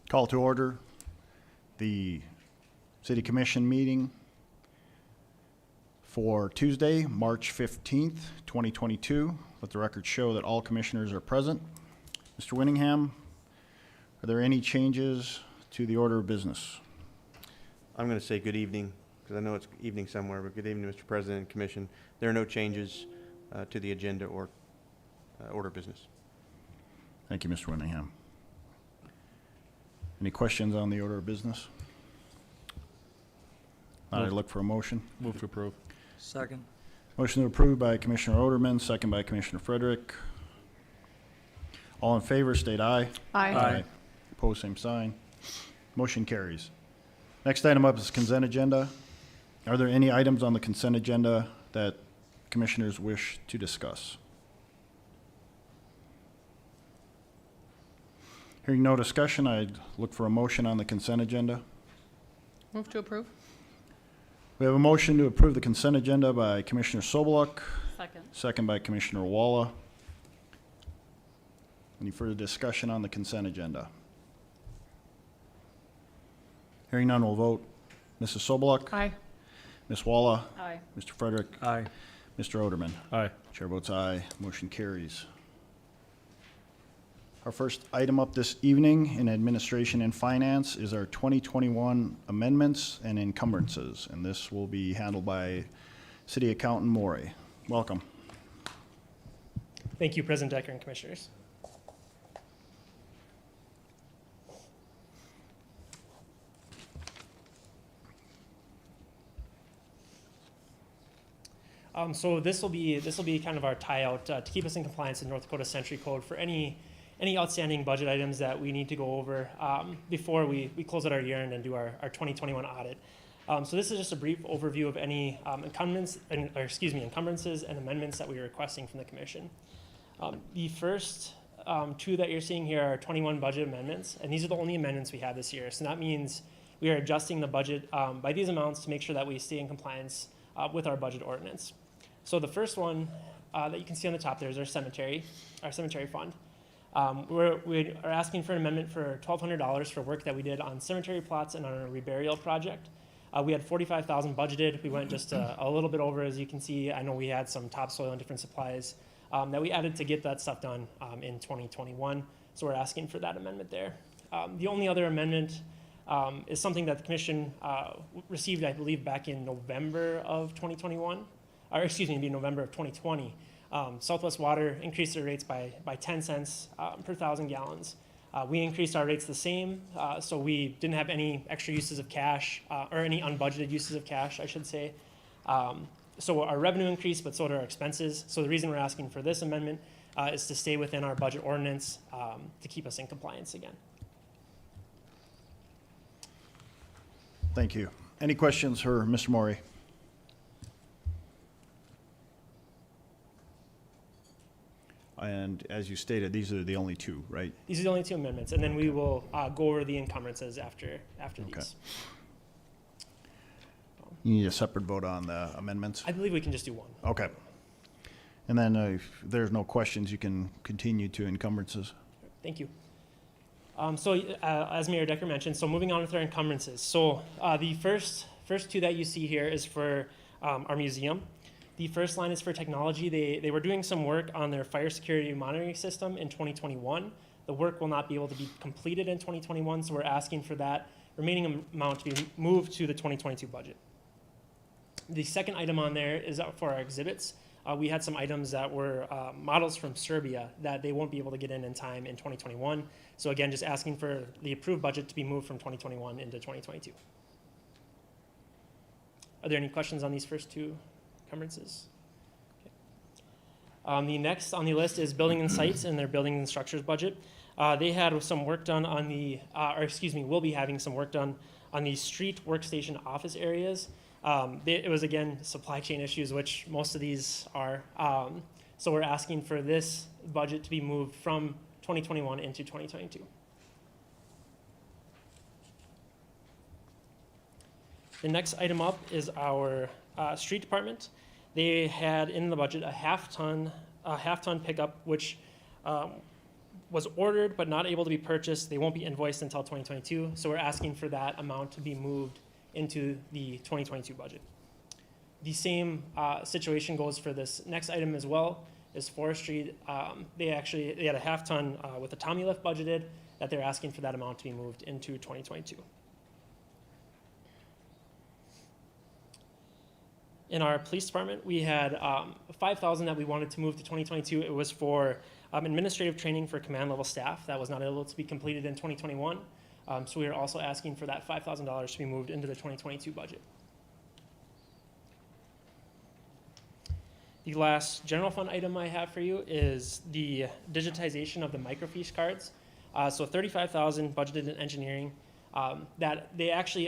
Call to order the City Commission meeting for Tuesday, March 15th, 2022. Let the record show that all commissioners are present. Mr. Winningham, are there any changes to the order of business? I'm going to say good evening, because I know it's evening somewhere, but good evening, Mr. President and Commission. There are no changes to the agenda or order of business. Thank you, Mr. Winningham. Any questions on the order of business? I look for a motion. Move to approve. Second. Motion to approve by Commissioner Oderman, second by Commissioner Frederick. All in favor, state aye. Aye. Opposed, same sign. Motion carries. Next item up is consent agenda. Are there any items on the consent agenda that commissioners wish to discuss? Hearing no discussion, I'd look for a motion on the consent agenda. Move to approve. We have a motion to approve the consent agenda by Commissioner Sobeluk, Second. second by Commissioner Walla. Any further discussion on the consent agenda? Hearing none, we'll vote. Mrs. Sobeluk? Aye. Ms. Walla? Aye. Mr. Frederick? Aye. Mr. Oderman? Aye. Chair votes aye. Motion carries. Our first item up this evening in Administration and Finance is our 2021 amendments and encumbrances, and this will be handled by City Accountant Morey. Welcome. Thank you, President Decker and Commissioners. So this will be kind of our tie out to keep us in compliance with North Dakota Century Code for any outstanding budget items that we need to go over before we close out our year end and do our 2021 audit. So this is just a brief overview of any encumbrances and amendments that we are requesting from the Commission. The first two that you're seeing here are 21 budget amendments, and these are the only amendments we have this year. So that means we are adjusting the budget by these amounts to make sure that we stay in compliance with our budget ordinance. So the first one that you can see on the top there is our cemetery fund. We are asking for an amendment for $1,200 for work that we did on cemetery plots and on a reburial project. We had $45,000 budgeted. We went just a little bit over, as you can see. I know we had some topsoil and different supplies that we added to get that stuff done in 2021. So we're asking for that amendment there. The only other amendment is something that the Commission received, I believe, back in November of 2021, or excuse me, November of 2020. Southwest Water increased their rates by 10 cents per 1,000 gallons. We increased our rates the same, so we didn't have any extra uses of cash, or any unbudgeted uses of cash, I should say. So our revenue increased, but so did our expenses. So the reason we're asking for this amendment is to stay within our budget ordinance to keep us in compliance again. Thank you. Any questions for Mr. Morey? And as you stated, these are the only two, right? These are the only two amendments, and then we will go over the encumbrances after Okay. these. You need a separate vote on the amendments? I believe we can just do one. Okay. And then if there's no questions, you can continue to encumbrances. Thank you. As Mayor Decker mentioned, so moving on with our encumbrances. So the first two that you see here is for our museum. The first line is for technology. They were doing some work on their fire security monitoring system in 2021. The work will not be able to be completed in 2021, so we're asking for that remaining amount to be moved to the 2022 budget. The second item on there is for our exhibits. We had some items that were models from Serbia that they won't be able to get in time in 2021. So again, just asking for the approved budget to be moved from 2021 into 2022. Are there any questions on these first two encumbrances? Okay. The next on the list is building and sites and their building and structures budget. They had some work done on the, will be having some work done on the street workstation office areas. It was, again, supply chain issues, which most of these are. So we're asking for this budget to be moved from 2021 into 2022. The next item up is our street department. They had in the budget a half ton pickup, which was ordered but not able to be purchased. They won't be invoiced until 2022, so we're asking for that amount to be moved into the 2022 budget. The same situation goes for this next item as well, is forestry. They had a half ton with a Tommy lift budgeted that they're asking for that amount to be moved into 2022. In our police department, we had 5,000 that we wanted to move to 2022. It was for administrative training for command level staff that was not able to be completed in 2021. So we are also asking for that $5,000 to be moved into the 2022 budget. The last general fund item I have for you is the digitization of the microfiche cards. So 35,000 budgeted in engineering. That they actually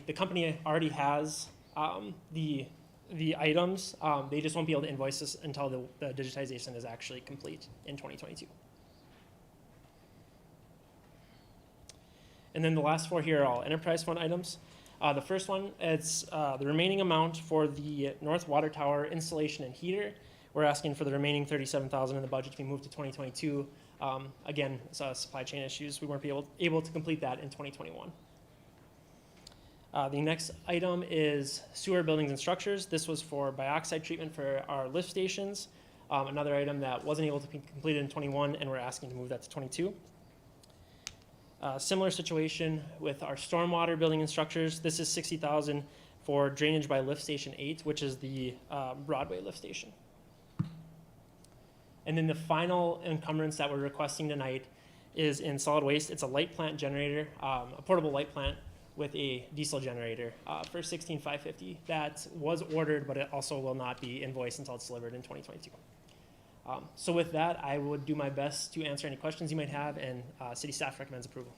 the company already has the items. They just won't be able to invoice us until the digitization is actually complete in 2022. And then the last four here are all enterprise fund items. The first one, it's the remaining amount for the North Water Tower installation and heater. We're asking for the remaining 37,000 in the budget to be moved to 2022. Again, supply chain issues. We weren't able to complete that in 2021. The next item is sewer buildings and structures. This was for bioxide treatment for our lift stations. Another item that wasn't able to be completed in 21, and we're asking to move that to 22. Similar situation with our stormwater building and structures. This is 60,000 for drainage by lift station 8, which is the Broadway lift station. And then the final encumbrance that we're requesting tonight is in solid waste. It's a light plant generator, a portable light plant with a diesel generator for $16,550. That was ordered, but it also will not be invoiced until it's delivered in 2022. So with that, I would do my best to answer any questions you might have, and city staff recommends approval.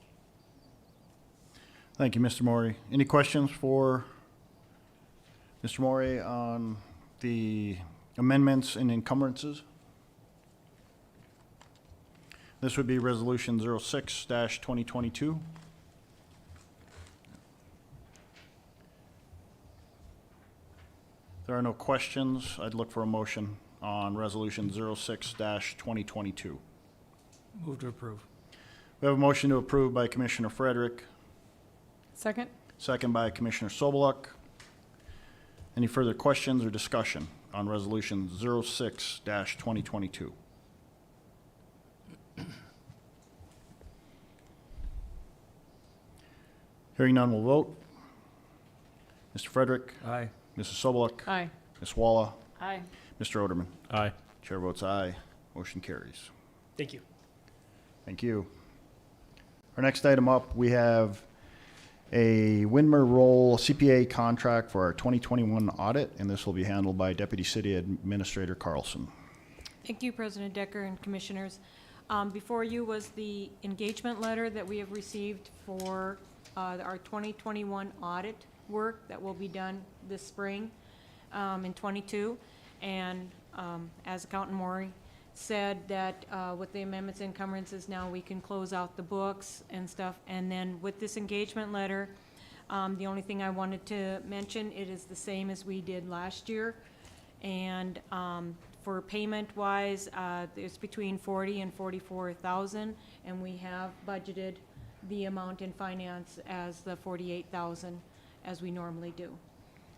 Thank you, Mr. Maury. Any questions for Mr. Maury on the amendments and encumbrances? This would be Resolution 06-2022. There are no questions. I'd look for a motion on Resolution 06-2022. Move to approve. We have a motion to approve by Commissioner Frederick, Second? second by Commissioner Sobeluk. Any further questions or discussion on Resolution 06-2022? Hearing none, we'll vote. Mr. Frederick, Aye. Mrs. Sobeluk, Aye. Ms. Walla, Aye. Mr. Oderman. Aye. Chair votes aye. Motion carries. Thank you. Thank you. Our next item up, we have a Winmer Roll CPA contract for our 2021 audit, and this will be handled by Deputy City Administrator Carlson. Thank you, President Decker and Commissioners. Before you was the engagement letter that we have received for our 2021 audit work that will be done this spring in 22. And as Accountant Maury said, that with the amendments and encumbrances, now we can close out the books and stuff. And then with this engagement letter, the only thing I wanted to mention, it is the same as we did last year. And for payment-wise, it's between 40 and 44,000, and we have budgeted the amount in finance as the 48,000 as we normally do.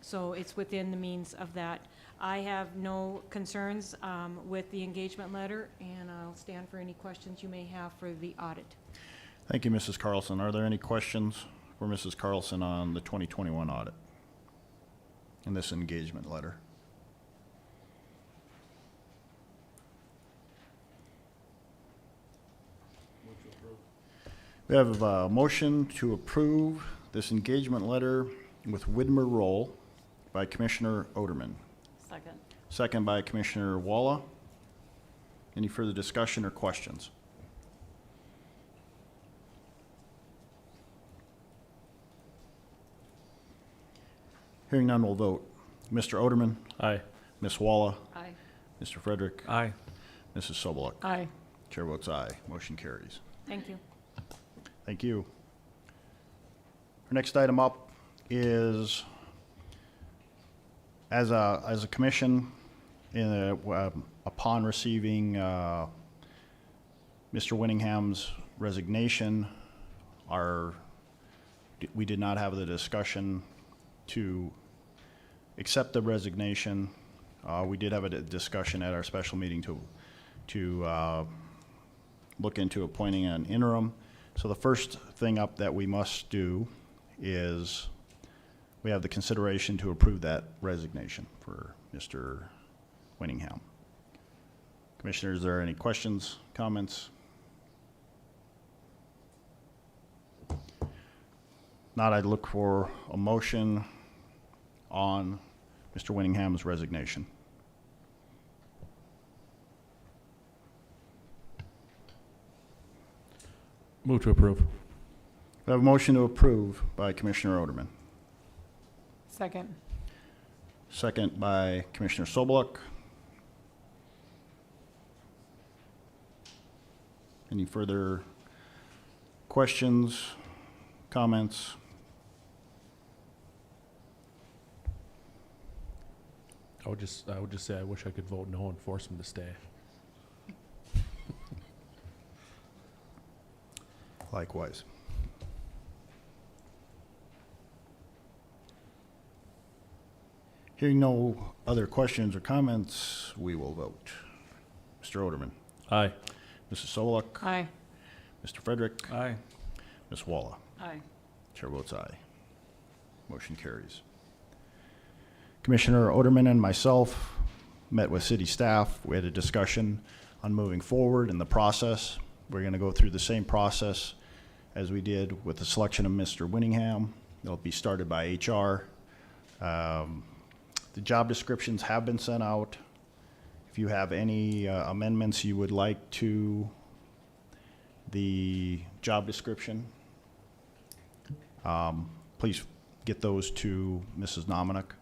So it's within the means of that. I have no concerns with the engagement letter, and I'll stand for any questions you may have for the audit. Thank you, Mrs. Carlson. Are there any questions for Mrs. Carlson on the 2021 audit in this engagement letter? We have a motion to approve this engagement letter with Widmer Roll by Commissioner Oderman. Second. Second by Commissioner Walla. Any further discussion or questions? Hearing none, we'll vote. Mr. Oderman, Aye. Ms. Walla, Aye. Mr. Frederick, Aye. Mrs. Sobeluk. Aye. Chair votes aye. Motion carries. Thank you. Thank you. Our next item up is, as a commission, upon receiving Mr. Winningham's resignation, we did not have the discussion to accept the resignation. We did have a discussion at our special meeting to look into appointing an interim. So the first thing up that we must do is we have the consideration to approve that resignation for Mr. Winningham. Commissioners, are there any questions, comments? Not, I'd look for a motion on Mr. Winningham's resignation. Move to approve. We have a motion to approve by Commissioner Oderman, Second. second by Commissioner Sobeluk. Any further questions, comments? I would just say I wish I could vote no and force him to stay. Likewise. Hearing no other questions or comments, we will vote. Mr. Oderman, Aye. Mrs. Sobeluk, Aye. Mr. Frederick, Aye. Ms. Walla. Aye. Chair votes aye. Motion carries. Commissioner Oderman and myself met with city staff. We had a discussion on moving forward in the process. We're going to go through the same process as we did with the selection of Mr. Winningham. It'll be started by HR. The job descriptions have been sent out. If you have any amendments you would like to the job description, please get those to Mrs. Nominack.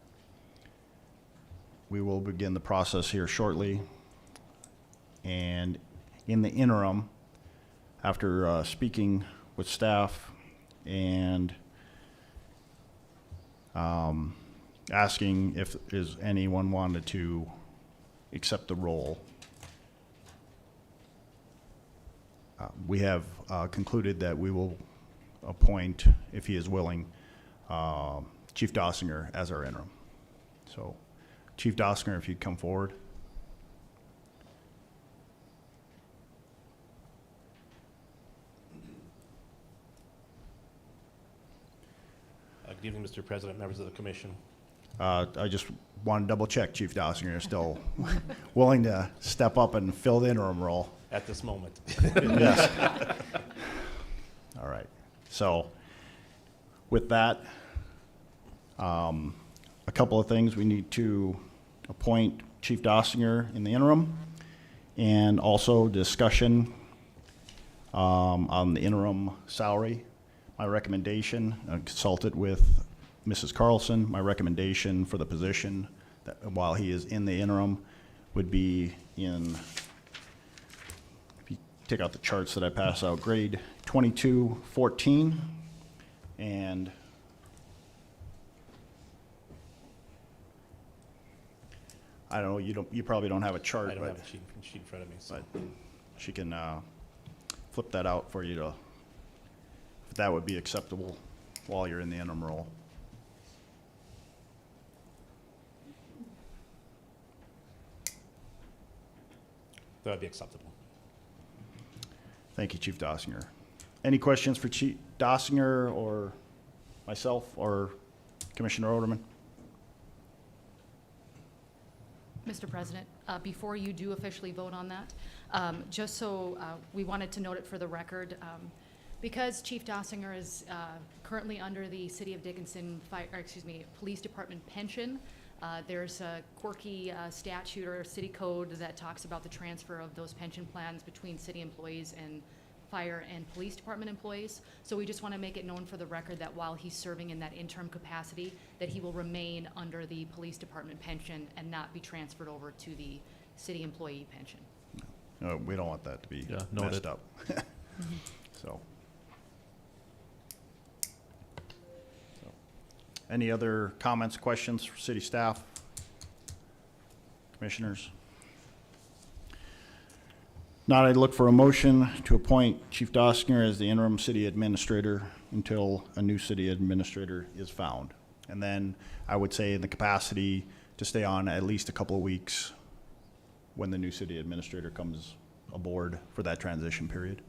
We will begin the process here shortly. And in the interim, after speaking with staff and asking if anyone wanted to accept the role, we have concluded that we will appoint, if he is willing, Chief Dossinger as our interim. So, Chief Dossinger, if you'd come forward. Good evening, Mr. President, members of the commission. I just want to double check Chief Dossinger is still willing to step up and fill the interim role. At this moment. Yes. All right. So with that, a couple of things. We need to appoint Chief Dossinger in the interim, and also discussion on the interim salary. My recommendation, I consulted with Mrs. Carlson, my recommendation for the position that while he is in the interim would be in, if you take out the charts that I pass out, grade 2214, and I don't know, you probably don't have a chart, I don't but have a sheet in front of me, so. but she can flip that out for you to, if that would be acceptable while you're in the interim role. That would be acceptable. Thank you, Chief Dossinger. Any questions for Chief Dossinger or myself or Commissioner Oderman? Mr. President, before you do officially vote on that, just so we wanted to note it for the record, because Chief Dossinger is currently under the City of Dickinson Police Department pension, there's a quirky statute or city code that talks about the transfer of those pension plans between city employees and fire and police department employees. So we just want to make it known for the record that while he's serving in that interim capacity, that he will remain under the police department pension and not be transferred over to the city employee pension. We don't want that to be Yeah, messed noted. up. So. Any other comments, questions for city staff? Now I'd look for a motion to appoint Chief Dossinger as the interim city administrator until a new city administrator is found. And then I would say in the capacity to stay on at least a couple of weeks when the new city administrator comes aboard for that transition period.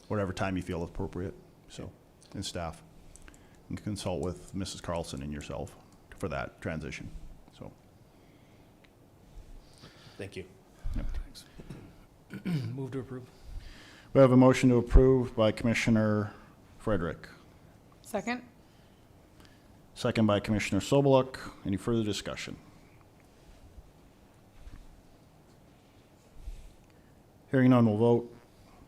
Whatever time you feel appropriate, so, and staff. And consult with Mrs. Carlson and yourself for that transition, so. Thank you. Yep. Move to approve. We have a motion to approve by Commissioner Frederick, Second? second by Commissioner Sobeluk. Any further discussion? Hearing none, we'll vote.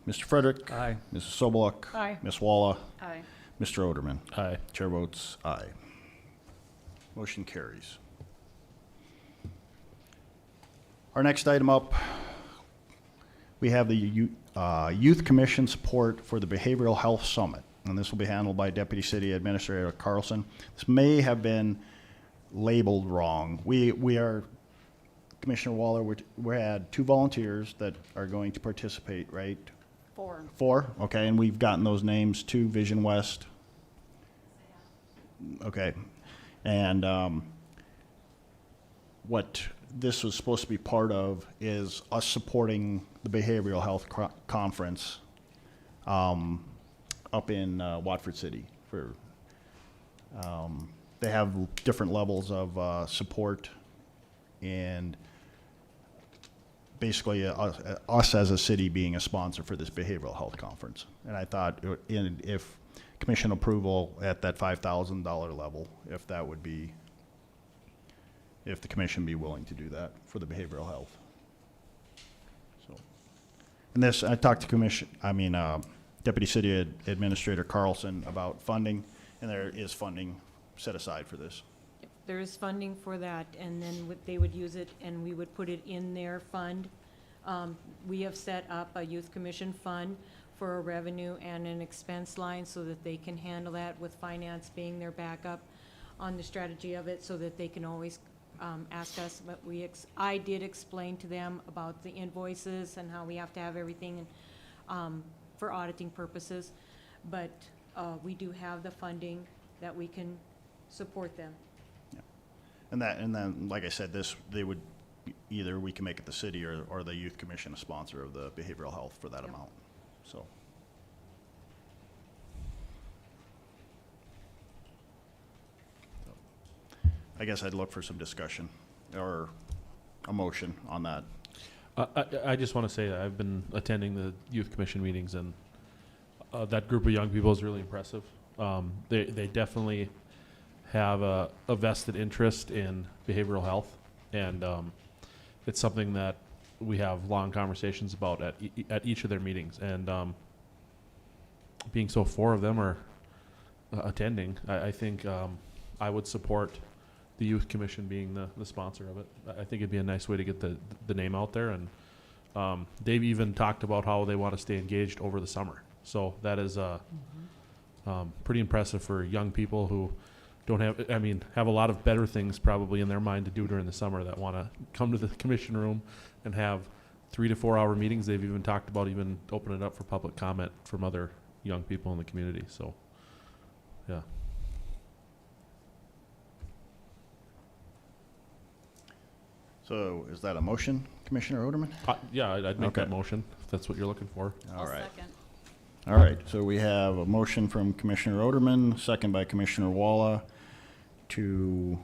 Mr. Frederick. Aye. Mrs. Sobeluk. Aye. Ms. Walla. Aye. Mr. Oderman. Aye. Chair votes aye. Motion carries. Our next item up, we have the Youth Commission support for the Behavioral Health Summit, and this will be handled by Deputy City Administrator Carlson. This may have been labeled wrong. We are, Commissioner Waller, we had 2 volunteers that are going to participate, right? 4. 4, okay, and we've gotten those names to Vision West. Okay, and what this was supposed to be part of is us supporting the behavioral health conference up in Watford City. They have different levels of support, and basically us as a city being a sponsor for this behavioral health conference. And I thought if commission approval at that $5,000 level, if that would be, if the commission be willing to do that for the behavioral health. So, and this, I talked to Deputy City Administrator Carlson about funding, and there is funding set aside for this. There is funding for that, and then they would use it, and we would put it in their fund. We have set up a youth commission fund for a revenue and an expense line so that they can handle that, with finance being their backup on the strategy of it, so that they can always ask us. But I did explain to them about the invoices and how we have to have everything for auditing purposes. But we do have the funding that we can support them. And then, like I said, they would, either we can make it the city or the youth commission a sponsor of the behavioral health for that Yep. amount, so. I guess I'd look for some discussion or a motion on that. I just want to say that I've been attending the youth commission meetings, and that group of young people is really impressive. They definitely have a vested interest in behavioral health, and it's something that we have long conversations about at each of their meetings. And being so 4 of them are attending, I think I would support the youth commission being the sponsor of it. I think it'd be a nice way to get the name out there, and they've even talked about how they want to stay engaged over the summer. So that is pretty impressive for young people who don't have a lot of better things probably in their mind to do during the summer, that want to come to the commission room and have 3 to 4 hour meetings. They've even talked about even opening it up for public comment from other young people in the community. So, yeah. So is that a motion, Commissioner Oderman? Yeah, I'd make that Okay. motion if that's what you're looking for. All right. Second. All right, so we have a motion from Commissioner Oderman, second by Commissioner Walla, to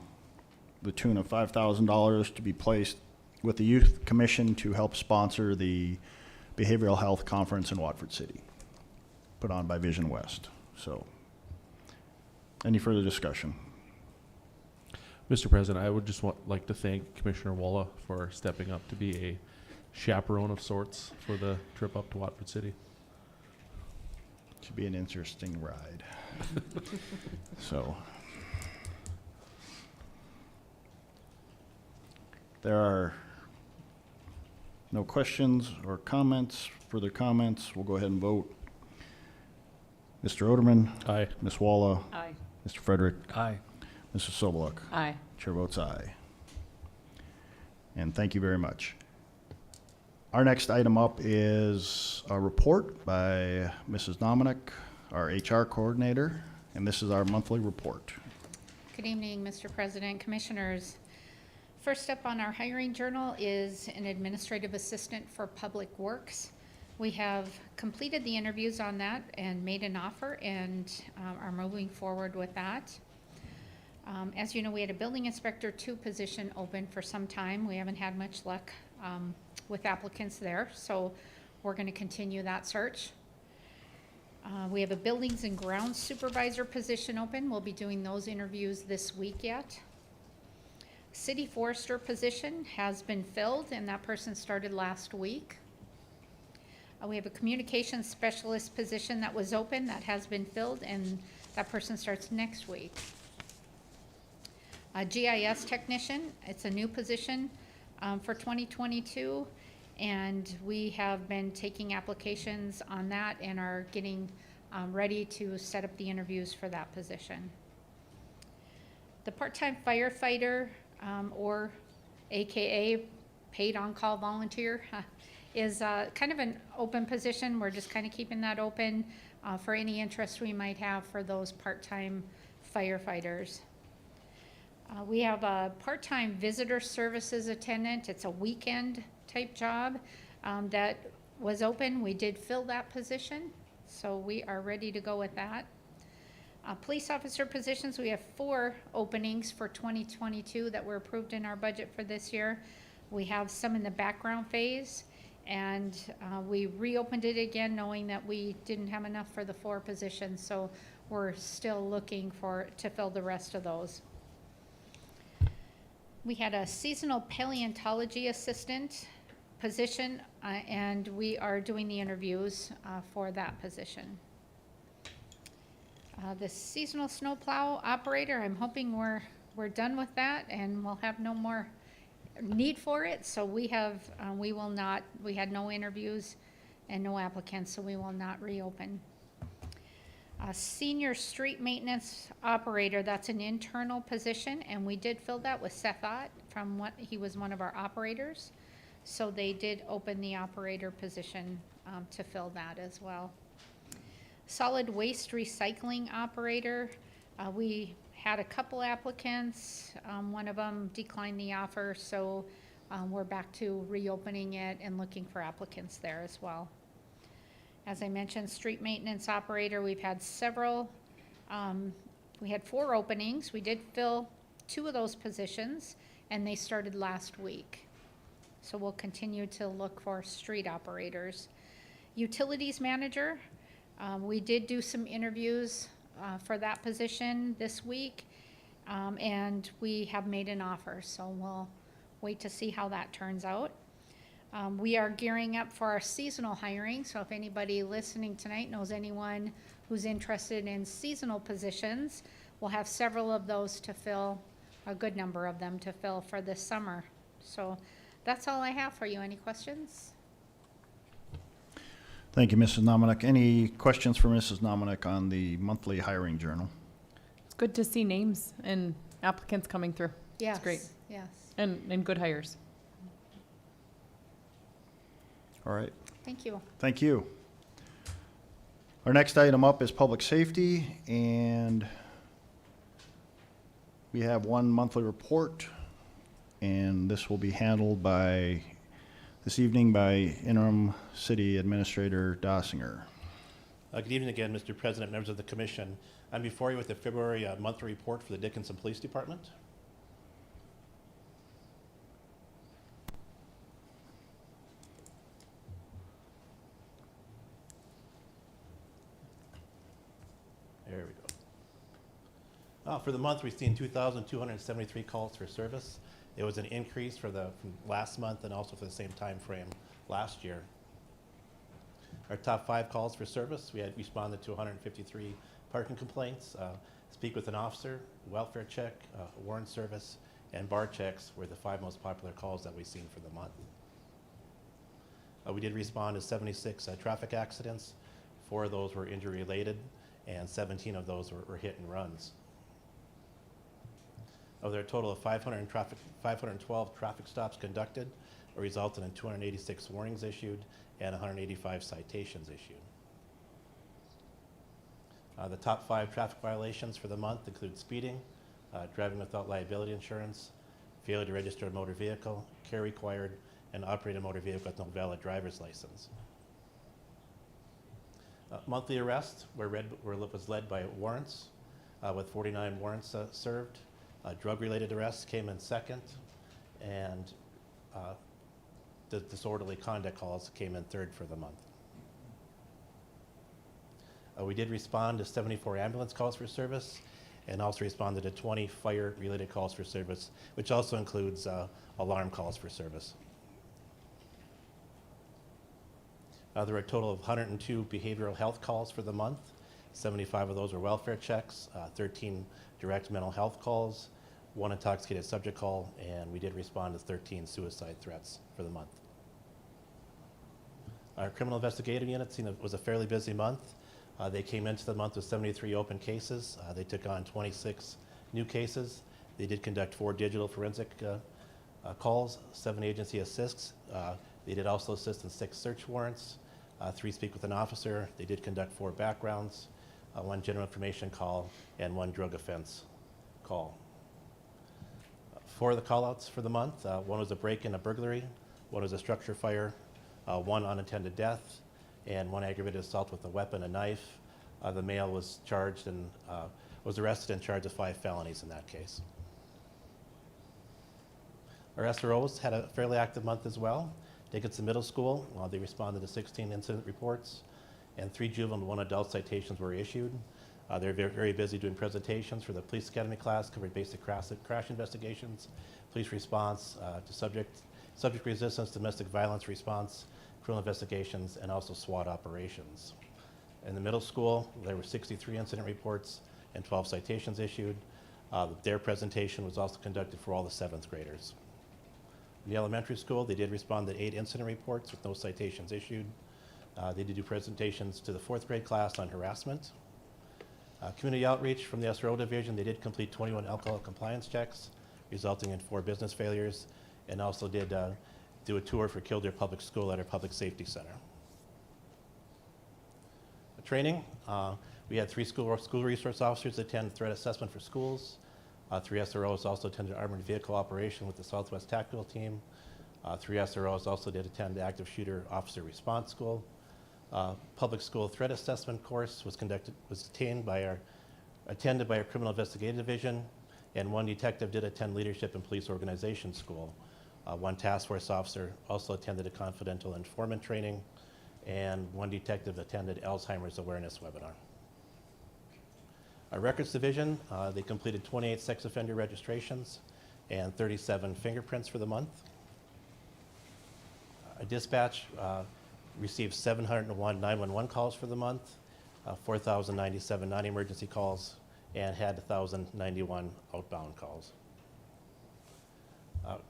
the tune of $5,000 to be placed with the Youth Commission to help sponsor the Behavioral Health Conference in Watford City, put on by Vision West. So, any further discussion? Mr. President, I would just like to thank Commissioner Walla for stepping up to be a chaperone of sorts for the trip up to Watford City. Should be an interesting ride. So, there are no questions or comments, further comments. We'll go ahead and vote. Mr. Oderman, Aye. Ms. Walla, Aye. Mr. Frederick, Aye. Mrs. Sobeluk. Aye. Chair votes aye. And thank you very much. Our next item up is a report by Mrs. Dominic, our HR coordinator, and this is our monthly report. Good evening, Mr. President, Commissioners. First up on our hiring journal is an administrative assistant for Public Works. We have completed the interviews on that and made an offer and are moving forward with that. As you know, we had a building inspector 2 position open for some time. We haven't had much luck with applicants there, so we're going to continue that search. We have a buildings and grounds supervisor position open. We'll be doing those interviews this week yet. City forester position has been filled, and that person started last week. We have a communications specialist position that was open that has been filled, and that person starts next week. A GIS technician, it's a new position for 2022, and we have been taking applications on that and are getting ready to set up the interviews for that position. The part-time firefighter, or AKA paid on-call volunteer, is kind of an open position. We're just kind of keeping that open for any interest we might have for those part-time firefighters. We have a part-time visitor services attendant. It's a weekend type job that was open. We did fill that position, so we are ready to go with that. Police officer positions, we have 4 openings for 2022 that were approved in our budget for this year. We have some in the background phase, and we reopened it again knowing that we didn't have enough for the 4 positions, so we're still looking to fill the rest of those. We had a seasonal paleontology assistant position, and we are doing the interviews for that position. The seasonal snowplow operator, I'm hoping we're done with that and we'll have no more need for it. So we had no interviews and no applicants, so we will not reopen. Senior street maintenance operator, that's an internal position, and we did fill that with Seth Ott he was one of our operators. So they did open the operator position to fill that as well. Solid waste recycling operator, we had a couple applicants. One of them declined the offer, so we're back to reopening it and looking for applicants there as well. As I mentioned, street maintenance operator, we've had several. We had 4 openings. We did fill 2 of those positions, and they started last week. So we'll continue to look for street operators. Utilities manager, we did do some interviews for that position this week, and we have made an offer, so we'll wait to see how that turns out. We are gearing up for our seasonal hiring, so if anybody listening tonight knows anyone who's interested in seasonal positions, we'll have several of those to fill, a good number of them to fill for this summer. So that's all I have for you. Any questions? Thank you, Mrs. Nominick. Any questions for Mrs. Nominick on the monthly hiring journal? It's good to see names and applicants coming through. Yes. great. Yes. And good hires. All right. Thank you. Thank you. Our next item up is public safety, and we have one monthly report, and this will be handled this evening by Interim City Administrator Dossinger. Good evening again, Mr. President, members of the Commission. I'm before you with the February monthly report for the Dickinson Police Department. There we go. For the month, we've seen 2,273 calls for service. It was an increase from last month and also for the same time frame last year. Our top 5 calls for service, we had responded to 153 parking complaints, speak with an officer, welfare check, warrant service, and bar checks were the 5 most popular calls that we've seen for the month. We did respond to 76 traffic accidents. 4 of those were injury related, and 17 of those were hit and runs. Of their total of 512 traffic stops conducted, resulted in 286 warnings issued and 185 citations issued. The top 5 traffic violations for the month include speeding, driving without liability insurance, failure to register a motor vehicle, care required, and operate a motor vehicle with no valid driver's license. Monthly arrests was led by warrants, with 49 warrants served. Drug-related arrests came in second, and the disorderly conduct calls came in third for the month. We did respond to 74 ambulance calls for service and also responded to 20 fire-related calls for service, which also includes alarm calls for service. There were a total of 102 behavioral health calls for the month. 75 of those were welfare checks, 13 direct mental health calls, 1 intoxicated subject call, and we did respond to 13 suicide threats for the month. Our criminal investigative unit was a fairly busy month. They came into the month with 73 open cases. They took on 26 new cases. They did conduct 4 digital forensic calls, 7 agency assists. They did also assist in 6 search warrants, 3 speak with an officer. They did conduct 4 backgrounds, 1 general information call, and 1 drug offense call. 4 of the callouts for the month, 1 was a break-in, a burglary, 1 was a structure fire, 1 unattended death, and 1 aggravated assault with a weapon, a knife. The male was charged and was arrested and charged with 5 felonies in that case. Our SROs had a fairly active month as well. Dickinson Middle School, they responded to 16 incident reports, and 3 juvenile and 1 adult citations were issued. They're very busy doing presentations for the police academy class, covering basic crash investigations, police response to subject resistance, domestic violence response, criminal investigations, and also SWAT operations. In the middle school, there were 63 incident reports and 12 citations issued. Their presentation was also conducted for all the 7th graders. In the elementary school, they did respond to 8 incident reports with no citations issued. They did do presentations to the 4th grade class on harassment. Community outreach from the SRO division, they did complete 21 alcohol compliance checks, resulting in 4 business failures, and also did do a tour for Killdeer Public School at our Public Safety Center. Training, we had 3 school resource officers attend threat assessment for schools. 3 SROs also attended armored vehicle operation with the Southwest Tactical Team. 3 SROs also did attend the active shooter officer response school. Public school threat assessment course was attended by our criminal investigative division, and 1 detective did attend leadership and police organization school. 1 task force officer also attended a confidential informant training, and 1 detective attended Alzheimer's awareness webinar. Our records division, they completed 28 sex offender registrations and 37 fingerprints for the month. Our dispatch received 701 911 calls for the month, 4,097 non-emergency calls, and had 1,091 outbound calls.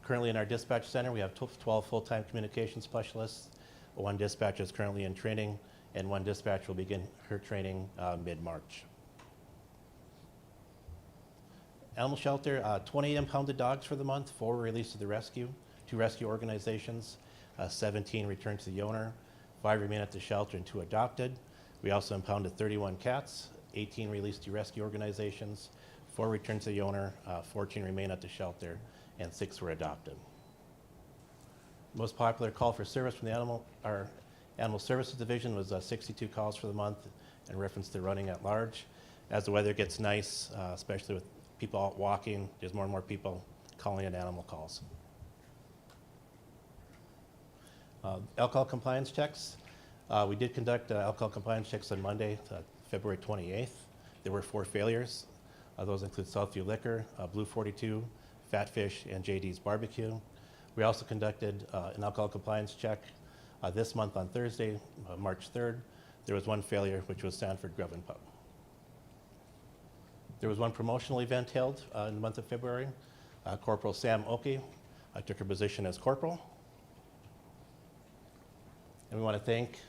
Currently in our dispatch center, we have 12 full-time communication specialists. 1 dispatcher is currently in training, and 1 dispatcher will begin her training mid-March. Animal shelter, 28 impounded dogs for the month, 4 were released to the rescue, 2 rescue organizations, 17 returned to the owner, 5 remain at the shelter and 2 adopted. We also impounded 31 cats, 18 released to rescue organizations, 4 returned to the owner, 14 remain at the shelter, and 6 were adopted. Most popular call for service from our Animal Services Division was 62 calls for the month in reference to running at large. As the weather gets nice, especially with people out walking, there's more and more people calling in animal calls. Alcohol compliance checks. We did conduct alcohol compliance checks on Monday, February 28th. There were 4 failures. Those include Southview Liquor, Blue 42, Fat Fish, and JD's Barbecue. We also conducted an alcohol compliance check this month on Thursday, March 3rd. There was 1 failure, which was Sanford Grove and Pub. There was 1 promotional event held in the month of February. Corporal Sam Oki took her position as corporal. And we want to thank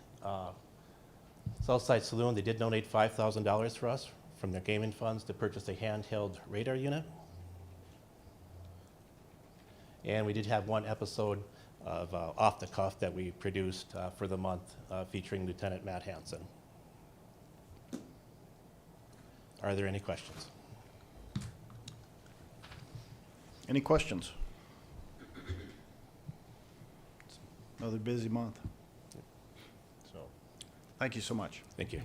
Southside Saloon. They did donate $5,000 for us from their gaming funds to purchase a handheld radar unit. And we did have 1 episode of off the cuff that we produced for the month featuring Lieutenant Matt Hansen. Are there any questions? Any questions? Another busy month. So, Thank you so much. thank you.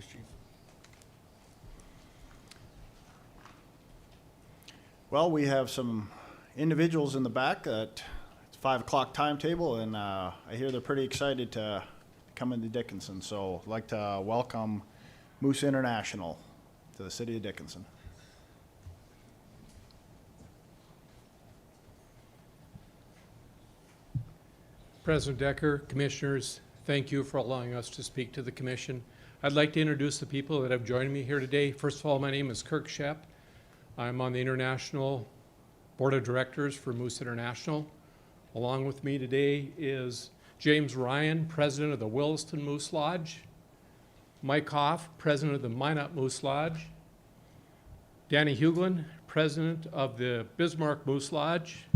Well, we have some individuals in the back at 5 o'clock timetable, and I hear they're pretty excited to come into Dickinson. So I'd like to welcome Moose International to the city of Dickinson. President Decker, Commissioners, thank you for allowing us to speak to the Commission. I'd like to introduce the people that have joined me here today. First of all, my name is Kirk Shep. I'm on the International Board of Directors for Moose International. Along with me today is James Ryan, President of the Williston Moose Lodge, Mike Hoff, President of the Minot Moose Lodge, Danny Huglin, President of the Bismarck Moose Lodge,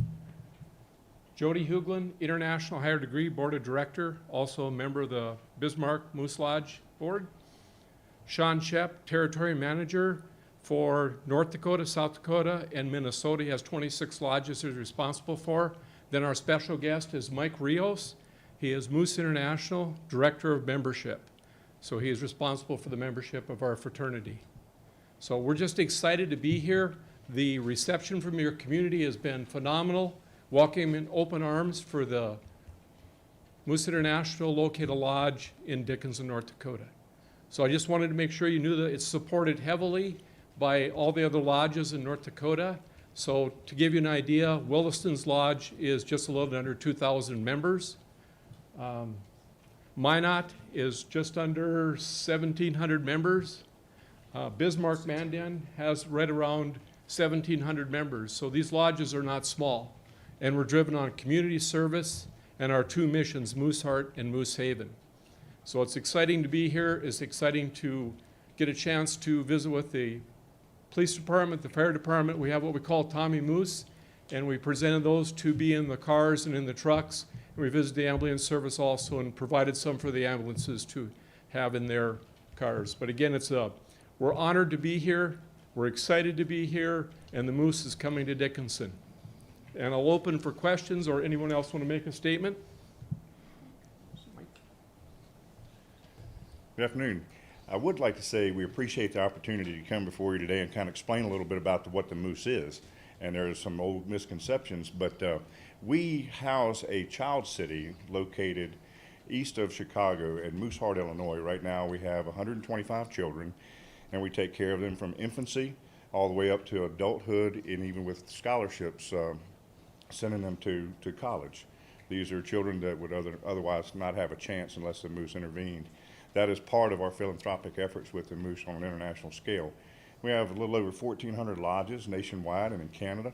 Jody Huglin, International Higher Degree Board of Director, also a member of the Bismarck Moose Lodge Board, Sean Shep, Territory Manager for North Dakota, South Dakota, and Minnesota. He has 26 lodges he's responsible for. Then our special guest is Mike Rios. He is Moose International Director of Membership. So he is responsible for the membership of our fraternity. So we're just excited to be here. The reception from your community has been phenomenal. Welcome in open arms for the Moose International located lodge in Dickinson, North Dakota. So I just wanted to make sure you knew that it's supported heavily by all the other lodges in North Dakota. So to give you an idea, Williston's Lodge is just a little under 2,000 members. Minot is just under 1,700 members. Bismarck Mandan has right around 1,700 members. So these lodges are not small. And we're driven on community service and our two missions, Moose Heart and Moose Haven. So it's exciting to be here. It's exciting to get a chance to visit with the police department, the fire department. We have what we call Tommy Moose, and we presented those to be in the cars and in the trucks. And we visited the ambulance service also and provided some for the ambulances to have in their cars. But again, we're honored to be here. We're excited to be here, and the Moose is coming to Dickinson. And I'll open for questions, or anyone else want to make a statement? Good afternoon. I would like to say we appreciate the opportunity to come before you today and kind of explain a little bit about what the Moose is. And there are some old misconceptions, but we house a child city located east of Chicago in Moose Heart, Illinois. Right now we have 125 children, and we take care of them from infancy all the way up to adulthood, and even with scholarships, sending them to college. These are children that would otherwise not have a chance unless the Moose intervened. That is part of our philanthropic efforts with the Moose on an international scale. We have a little over 1,400 lodges nationwide and in Canada,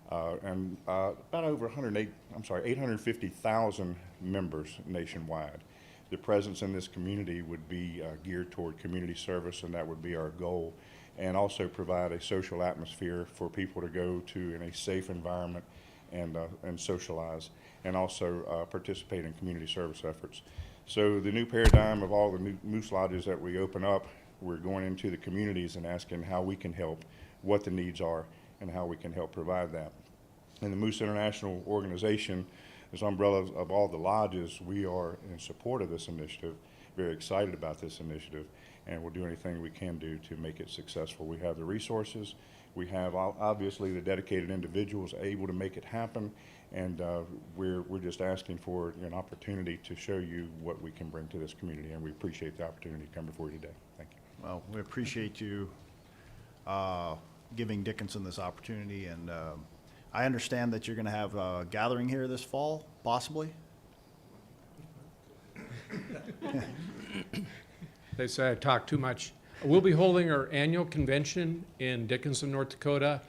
and about over 850,000 members nationwide. The presence in this community would be geared toward community service, and that would be our goal, and also provide a social atmosphere for people to go to in a safe environment and socialize, and also participate in community service efforts. So the new paradigm of all the new Moose Lodges that we open up, we're going into the communities and asking how we can help, what the needs are, and how we can help provide that. And the Moose International organization, this umbrella of all the lodges, we are in support of this initiative, very excited about this initiative, and we'll do anything we can do to make it successful. We have the resources, we have obviously the dedicated individuals able to make it happen, and we're just asking for an opportunity to show you what we can bring to this community, and we appreciate the opportunity to come before you today. Thank you. Well, we appreciate you giving Dickinson this opportunity, and I understand that you're going to have a gathering here this fall, possibly? They say I talk too much. We'll be holding our annual convention in Dickinson, North Dakota.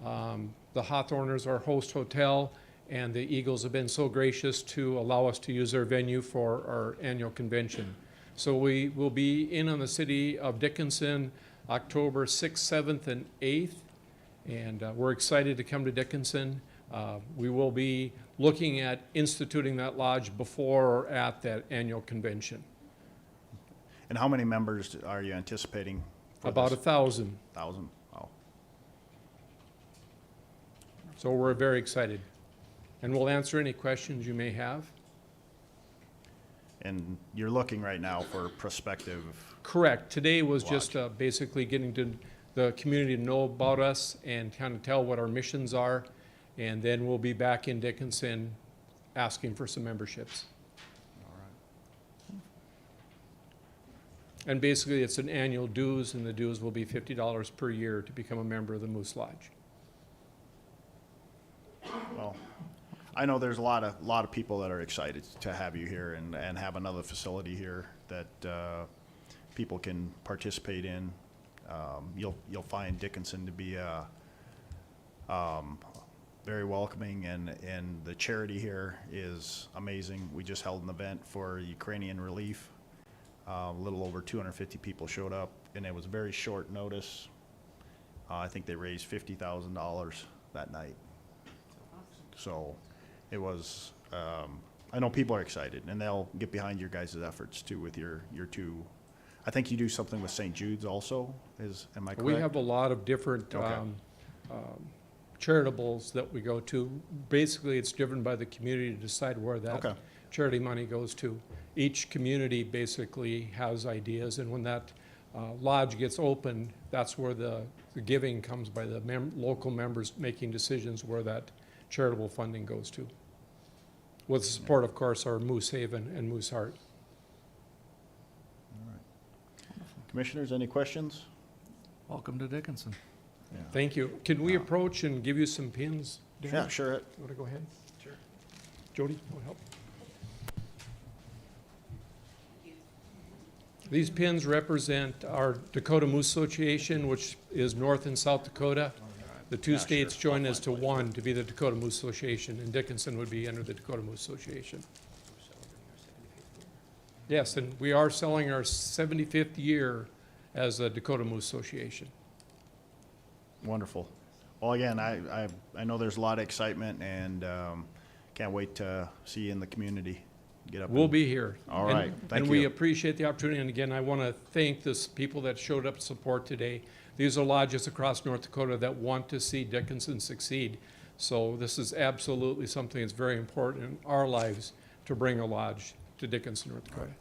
The Hawthorners, our host hotel, and the Eagles have been so gracious to allow us to use their venue for our annual convention. So we will be in on the city of Dickinson October 6th, 7th, and 8th. And we're excited to come to Dickinson. We will be looking at instituting that lodge before or at that annual convention. And how many members are you anticipating? For About this? 1,000. 1,000? Oh, So we're very excited. And we'll answer any questions you may have. and you're looking right now for prospective, Correct. Today was just basically getting to the community to know about us and kind of tell what our missions are. And then we'll be back in Dickinson asking for some memberships. And basically, it's an annual dues, and the dues will be $50 per year to become a member of the Moose Lodge. well, I know there's a lot of people that are excited to have you here and have another facility here that people can participate in. You'll find Dickinson to be very welcoming, and the charity here is amazing. We just held an event for Ukrainian relief. A little over 250 people showed up, and it was very short notice. I think they raised $50,000 that night. So it was, I know people are excited, and they'll get behind your guys' efforts too with your two. I think you do something with St. Jude's also, am I correct? We have a lot of different Okay. charitables that we go to. Basically, it's driven by the community to decide where that Okay. charity money goes to. Each community basically has ideas, and when that lodge gets opened, that's where the giving comes by the local members making decisions where that charitable funding goes to. With the support, of course, our Moose Haven and Moose Heart. Commissioners, any questions? Welcome to Dickinson. Thank you. Can we approach and give you some pins, Darren? Yeah, sure. You want to go ahead? Sure. Jody, you want to help? These pins represent our Dakota Moose Association, which is North and South Dakota. The two states join as to one to be the Dakota Moose Association, and Dickinson would be under the Dakota Moose Association. Yes, and we are selling our 75th year as a Dakota Moose Association. Wonderful. Well, again, I know there's a lot of excitement, and can't wait to see you in the community. Get up. We'll and- be here. All And- right. Thank And we you. appreciate the opportunity. And again, I want to thank the people that showed up to support today. These are lodges across North Dakota that want to see Dickinson succeed. So this is absolutely something that's very important in our lives to bring a lodge to Dickinson, North Dakota.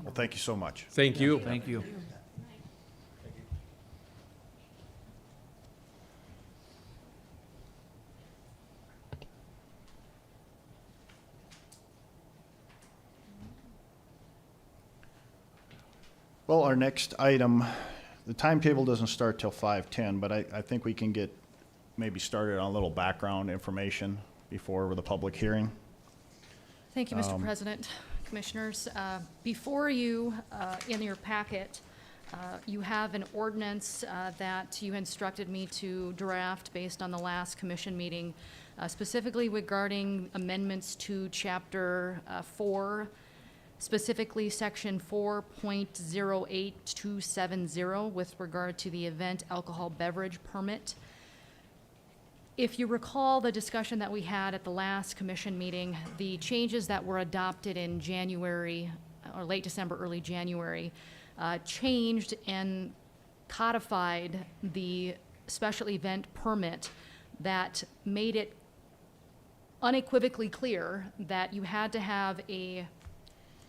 Well, thank you so much. Thank you. Thank you. Well, our next item, the timetable doesn't start till 5:10, but I think we can get maybe started on a little background information before the public hearing. Thank you, Mr. President, Commissioners. Before you, in your packet, you have an ordinance that you instructed me to draft based on the last commission meeting, specifically regarding amendments to Chapter 4, specifically Section 4.08270 with regard to the event alcohol beverage permit. If you recall the discussion that we had at the last commission meeting, the changes that were adopted in January, or late December, early January, changed and codified the special event permit that made it unequivocally clear that you had to have a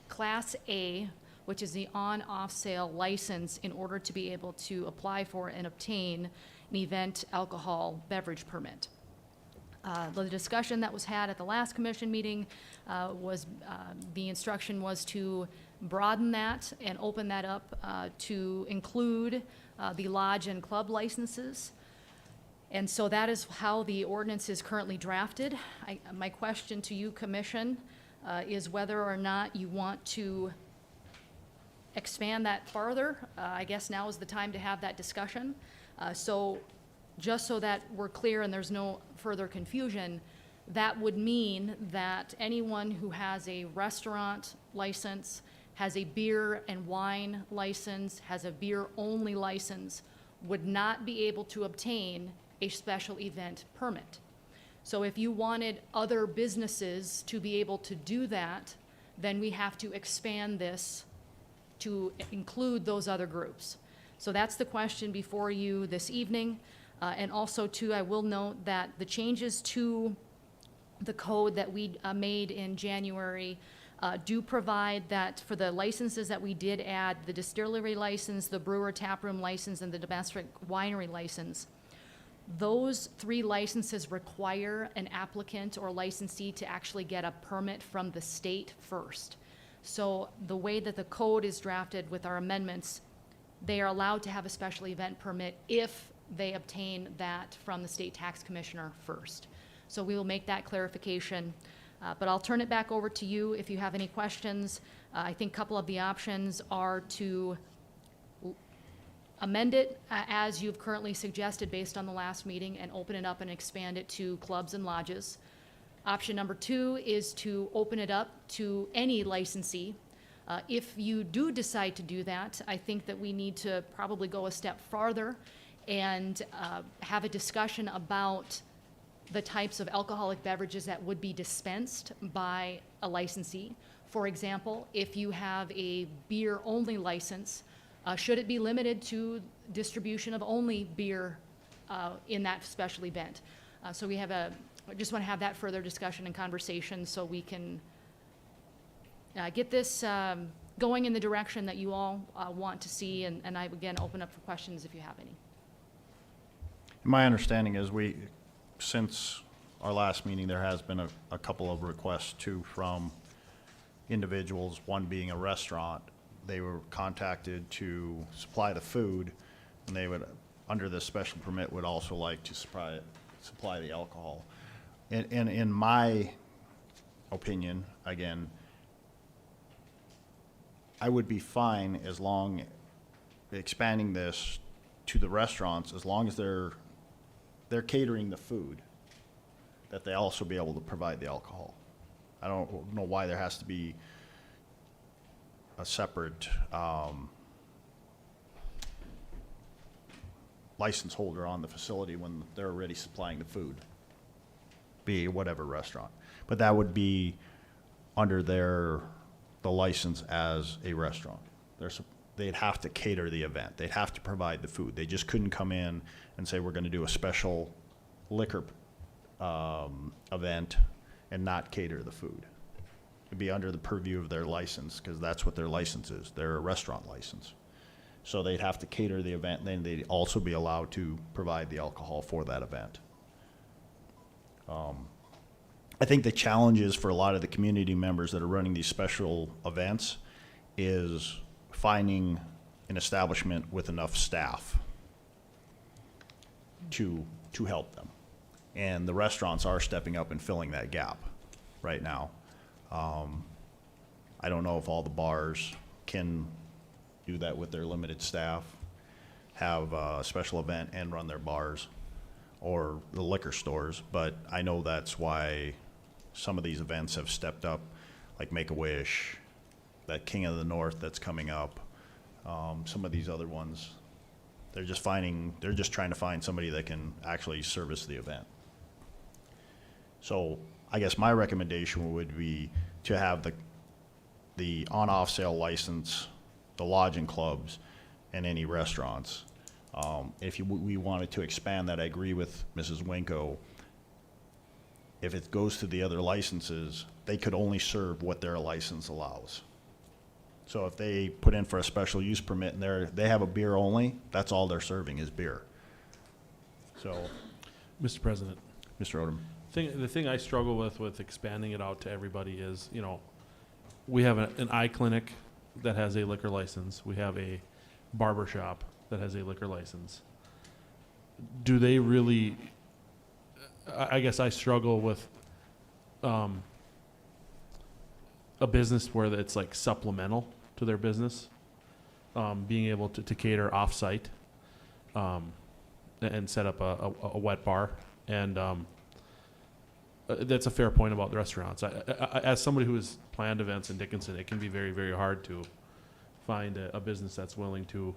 Class A, which is the on-off sale license, in order to be able to apply for and obtain an event alcohol beverage permit. The discussion that was had at the last commission meeting was, the instruction was to broaden that and open that up to include the lodge and club licenses. And so that is how the ordinance is currently drafted. My question to you, Commission, is whether or not you want to expand that farther. I guess now is the time to have that discussion. So just so that we're clear and there's no further confusion, that would mean that anyone who has a restaurant license, has a beer and wine license, has a beer-only license, would not be able to obtain a special event permit. So if you wanted other businesses to be able to do that, then we have to expand this to include those other groups. So that's the question before you this evening. And also too, I will note that the changes to the code that we made in January do provide that for the licenses that we did add, the distillery license, the brewer taproom license, and the domestic winery license, those 3 licenses require an applicant or licensee to actually get a permit from the state first. So the way that the code is drafted with our amendments, they are allowed to have a special event permit if they obtain that from the state tax commissioner first. So we will make that clarification. But I'll turn it back over to you if you have any questions. I think a couple of the options are to amend it as you've currently suggested based on the last meeting and open it up and expand it to clubs and lodges. Option number 2 is to open it up to any licensee. If you do decide to do that, I think that we need to probably go a step farther and have a discussion about the types of alcoholic beverages that would be dispensed by a licensee. For example, if you have a beer-only license, should it be limited to distribution of only beer in that special event? So we just want to have that further discussion and conversation so we can get this going in the direction that you all want to see. And I, again, open up for questions if you have any. My understanding is since our last meeting, there has been a couple of requests too from individuals, one being a restaurant. They were contacted to supply the food, and they would, under this special permit, would also like to supply the alcohol. And in my opinion, again, I would be fine as long expanding this to the restaurants, as long as they're catering the food, that they also be able to provide the alcohol. I don't know why there has to be a separate license holder on the facility when they're already supplying the food, be whatever restaurant. But that would be under the license as a restaurant. They'd have to cater the event. They'd have to provide the food. They just couldn't come in and say, we're going to do a special liquor event and not cater the food. It'd be under the purview of their license, because that's what their license is. They're a restaurant license. So they'd have to cater the event, and then they'd also be allowed to provide the alcohol for that event. I think the challenges for a lot of the community members that are running these special events is finding an establishment with enough staff to help them. And the restaurants are stepping up and filling that gap right now. I don't know if all the bars can do that with their limited staff, have a special event and run their bars, or the liquor stores, but I know that's why some of these events have stepped up, like Make-A-Wish, that King of the North that's coming up, some of these other ones. They're just trying to find somebody that can actually service the event. So I guess my recommendation would be to have the on-off sale license, the lodging clubs, and any restaurants. If we wanted to expand that, I agree with Mrs. Winko. If it goes to the other licenses, they could only serve what their license allows. So if they put in for a special use permit and they have a beer only, that's all they're serving is beer. So, Mr. President, Mr. Odom. the thing I struggle with expanding it out to everybody is, we have an eye clinic that has a liquor license. We have a barber shop that has a liquor license. Do they really, I guess I struggle with a business where it's like supplemental to their business, being able to cater off-site and set up a wet bar. And that's a fair point about the restaurants. I, as somebody who has planned events in Dickinson, it can be very, very hard to find a business that's willing to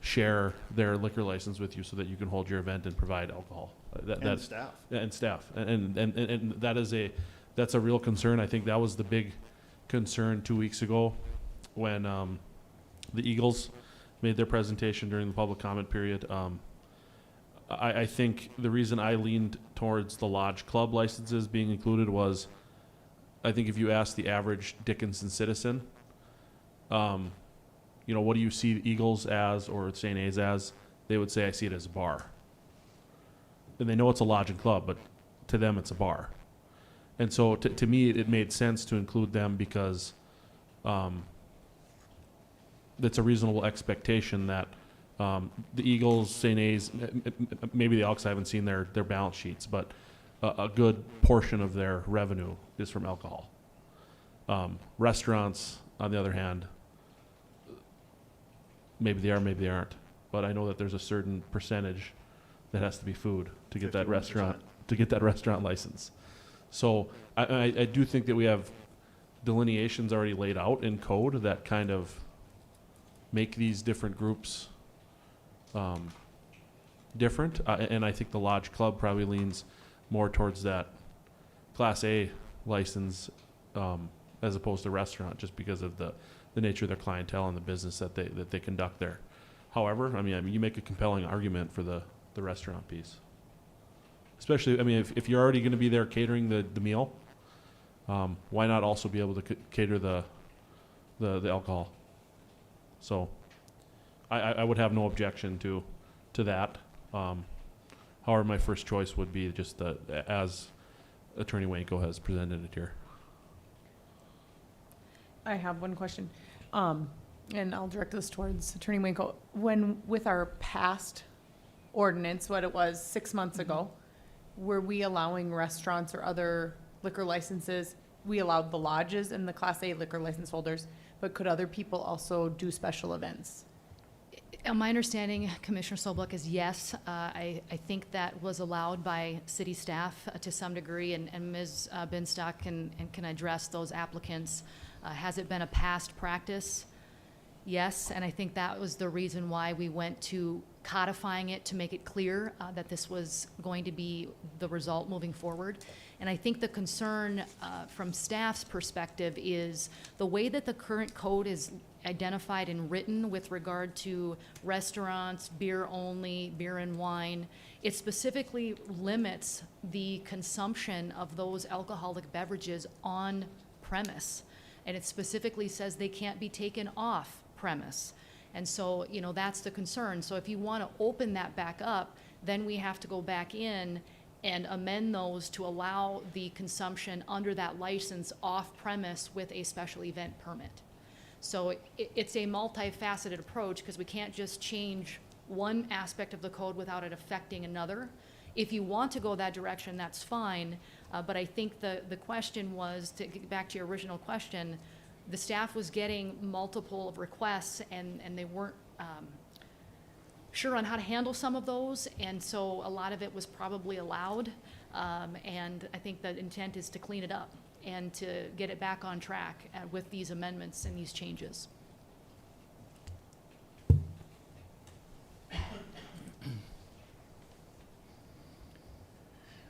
share their liquor license with you so that you can hold your event and provide alcohol. And staff. Yeah, and staff. And that's a real concern. I think that was the big concern 2 weeks ago when the Eagles made their presentation during the public comment period. I think the reason I leaned towards the lodge club licenses being included was, I think if you ask the average Dickinson citizen, what do you see the Eagles as or St. A's as? They would say, I see it as a bar. And they know it's a lodge and club, but to them it's a bar. And so to me, it made sense to include them because that's a reasonable expectation that the Eagles, St. A's, maybe the Elks, I haven't seen their balance sheets, but a good portion of their revenue is from alcohol. Restaurants, on the other hand, maybe they are, maybe they aren't. But I know that there's a certain percentage that has to be food to get that 51%. restaurant license. So I do think that we have delineations already laid out in code that kind of make these different groups different. And I think the lodge club probably leans more towards that Class A license as opposed to restaurant, just because of the nature of their clientele and the business that they conduct there. However, I mean, you make a compelling argument for the restaurant piece. Especially, I mean, if you're already going to be there catering the meal, why not also be able to cater the alcohol? So I would have no objection to that. However, my first choice would be just as Attorney Wanko has presented it here. I have one question, and I'll direct this towards Attorney Winkle. When, with our past ordinance, what it was 6 months ago, were we allowing restaurants or other liquor licenses? We allowed the lodges and the Class A liquor license holders, but could other people also do special events? My understanding, Commissioner Sobeluk, is yes. I think that was allowed by city staff to some degree, and Ms. Binstock can address those applicants. Has it been a past practice? Yes, and I think that was the reason why we went to codifying it to make it clear that this was going to be the result moving forward. And I think the concern from staff's perspective is the way that the current code is identified and written with regard to restaurants, beer only, beer and wine. It specifically limits the consumption of those alcoholic beverages on premise. And it specifically says they can't be taken off premise. And so, that's the concern. So if you want to open that back up, then we have to go back in and amend those to allow the consumption under that license off premise with a special event permit. So it's a multifaceted approach because we can't just change one aspect of the code without it affecting another. If you want to go that direction, that's fine. But I think the question was, to get back to your original question, the staff was getting multiple requests and they weren't sure on how to handle some of those. And so a lot of it was probably allowed. And I think the intent is to clean it up and to get it back on track with these amendments and these changes.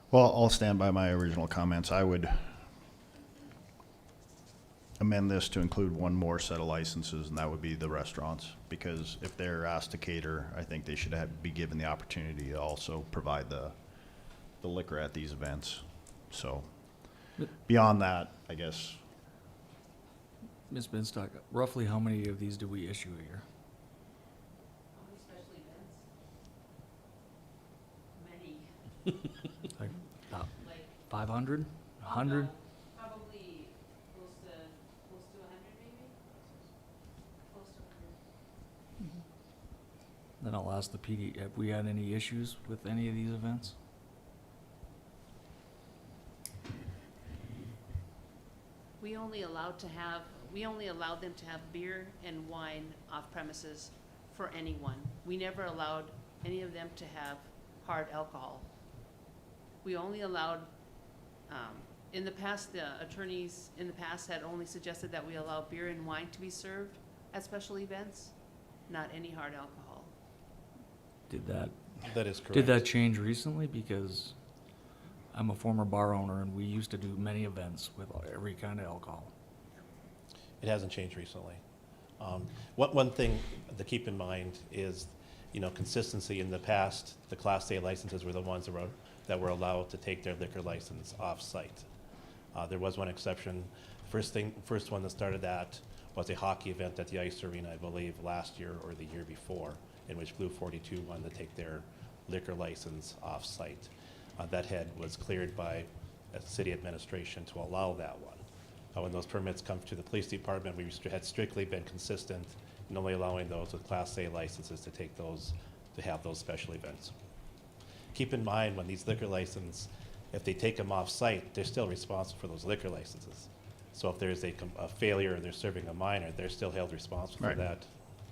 Well, I'll stand by my original comments. I would amend this to include one more set of licenses, and that would be the restaurants. Because if they're asked to cater, I think they should be given the opportunity to also provide the liquor at these events. So beyond that, I guess. Ms. Binstock, roughly how many of these do we issue a year? Like about 500, 100? Probably close to 100 maybe? Close to 100. Then I'll ask the PD, have we had any issues with any of these events? We only allowed them to have beer and wine off premises for anyone. We never allowed any of them to have hard alcohol. We only allowed, in the past, the attorneys in the past had only suggested that we allow beer and wine to be served at special events, not any hard alcohol. Did that, That is correct. did that change recently? Because I'm a former bar owner and we used to do many events with every kind of alcohol. It hasn't changed recently. One thing to keep in mind is, consistency. In the past, the Class A licenses were the ones that were allowed to take their liquor license off-site. There was one exception. First one that started that was a hockey event at the ice arena, I believe, last year or the year before, in which Blue 42 wanted to take their liquor license off-site. That was cleared by city administration to allow that one. When those permits come to the police department, we had strictly been consistent in only allowing those with Class A licenses to have those special events. Keep in mind, when these liquor licenses, if they take them off-site, they're still responsible for those liquor licenses. So if there's a failure or they're serving a minor, they're still held responsible for Right. that.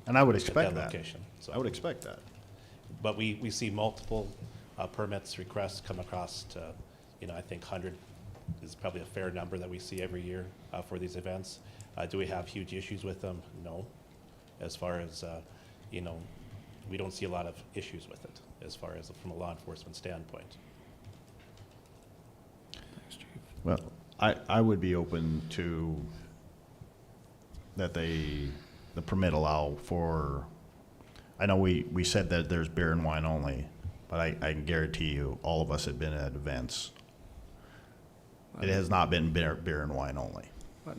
And I would at expect that. location. So- I would expect that. But we see multiple permits requests come across to, I think 100 is probably a fair number that we see every year for these events. Do we have huge issues with them? No. As far as, we don't see a lot of issues with it as far as from a law enforcement standpoint. Thanks, Chief. Well, I would be open to that the permit allow for, I know we said that there's beer and wine only, but I can guarantee you, all of us have been at events. It has not been beer and wine only. But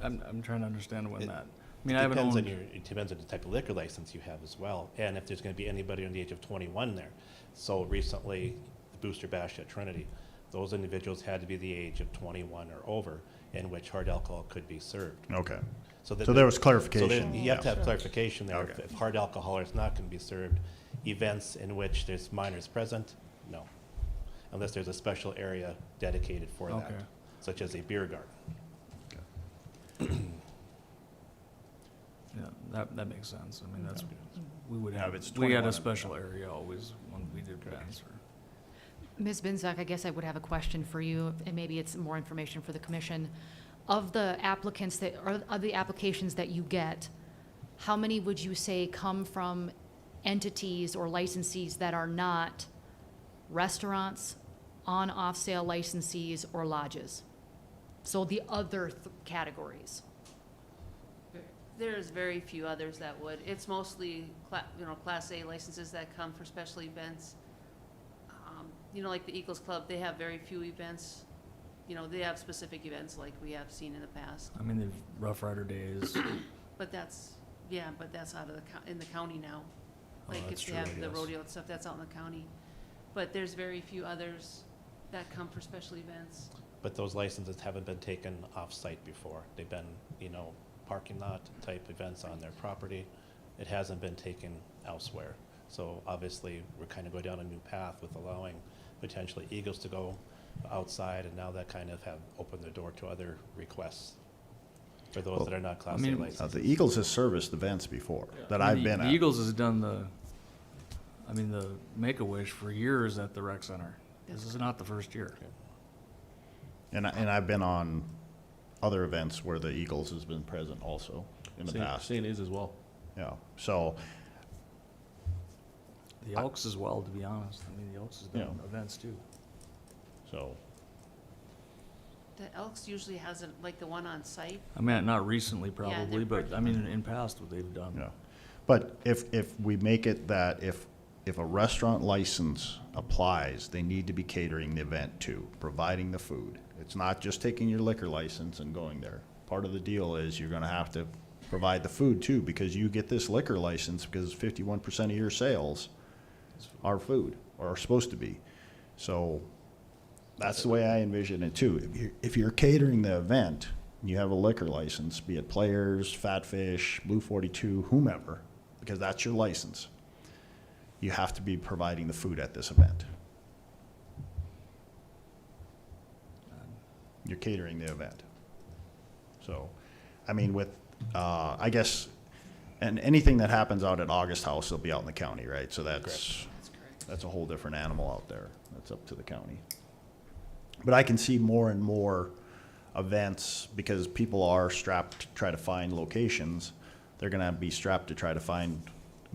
I'm trying to understand when It- that, I mean, I haven't owned. It depends on the type of liquor license you have as well, and if there's gonna be anybody under the age of 21 there. So recently, the Booster Bash at Trinity, those individuals had to be the age of 21 or over, in which hard alcohol could be served. Okay. So So there was So clarification. you have to have Yeah. clarification there. Okay. If hard alcohol is not gonna be served, events in which there's minors present, no. Unless there's a special area dedicated for that, Okay. such as a beer garden. Yeah, that makes sense. I mean, that's, we would Yeah, have, if it's we had 21 a and- special area always when we did events or. Ms. Binzak, I guess I would have a question for you, and maybe it's more information for the commission. Of the applicants that, or of the applications that you get, how many would you say come from entities or licensees that are not restaurants, on-off sale licensees, or lodges? So the other categories. There's very few others that would. It's mostly, Class A licenses that come for special events. Like the Eagles Club, they have very few events. They have specific events like we have seen in the past. I mean, the Rough Rider Days. But that's out of in the county now. Oh, Like that's if they true, I have the guess. rodeo and stuff, that's out in the county. But there's very few others that come for special events. But those licenses haven't been taken off-site before. They've been, parking lot type events on their property. It hasn't been taken elsewhere. So obviously, we're kind of going down a new path with allowing potentially Eagles to go outside, and now that kind of have opened the door to other requests for those that are not Class A mean, licenses. The Eagles has serviced events before that I I've mean, been The at. Eagles has done the Make-A-Wish for years at the rec center. This is not the first year. And I've been on other events where the Eagles has been present also in the past. St. Is as well. Yeah, so, The Elks as well, to be honest. I mean, the Elks has done Yeah. events too. so, The Elks usually has like the one on site. I mean, not recently they're probably, but I pretty- mean, in past what they've done. yeah. But if we make it that if a restaurant license applies, they need to be catering the event too, providing the food. It's not just taking your liquor license and going there. Part of the deal is you're gonna have to provide the food too, because you get this liquor license because 51% of your sales are food, or are supposed to be. So that's the way I envision it too. If you're catering the event, you have a liquor license, be it Players, Fat Fish, Blue 42, whomever, because that's your license. You have to be providing the food at this event. You're catering the event. So, I mean, with, I guess, and anything that happens out at August House will be out in the county, right? So that's a whole different animal out there. That's up to the county. But I can see more and more events because people are strapped to try to find locations. They're gonna be strapped to try to find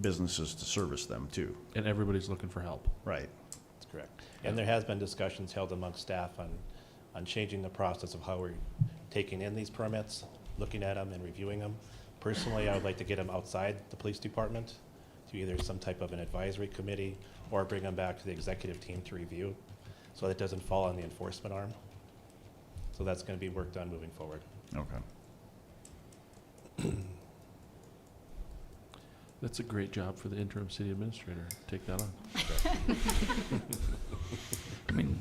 businesses to service them too. And everybody's looking for help. Right. That's correct. And there has been discussions held among staff on changing the process of how we're taking in these permits, looking at them and reviewing them. Personally, I would like to get them outside the police department to either some type of an advisory committee or bring them back to the executive team to review, so that it doesn't fall on the enforcement arm. So that's going to be worked on moving forward. Okay. That's a great job for the interim city administrator. Take that on. I mean,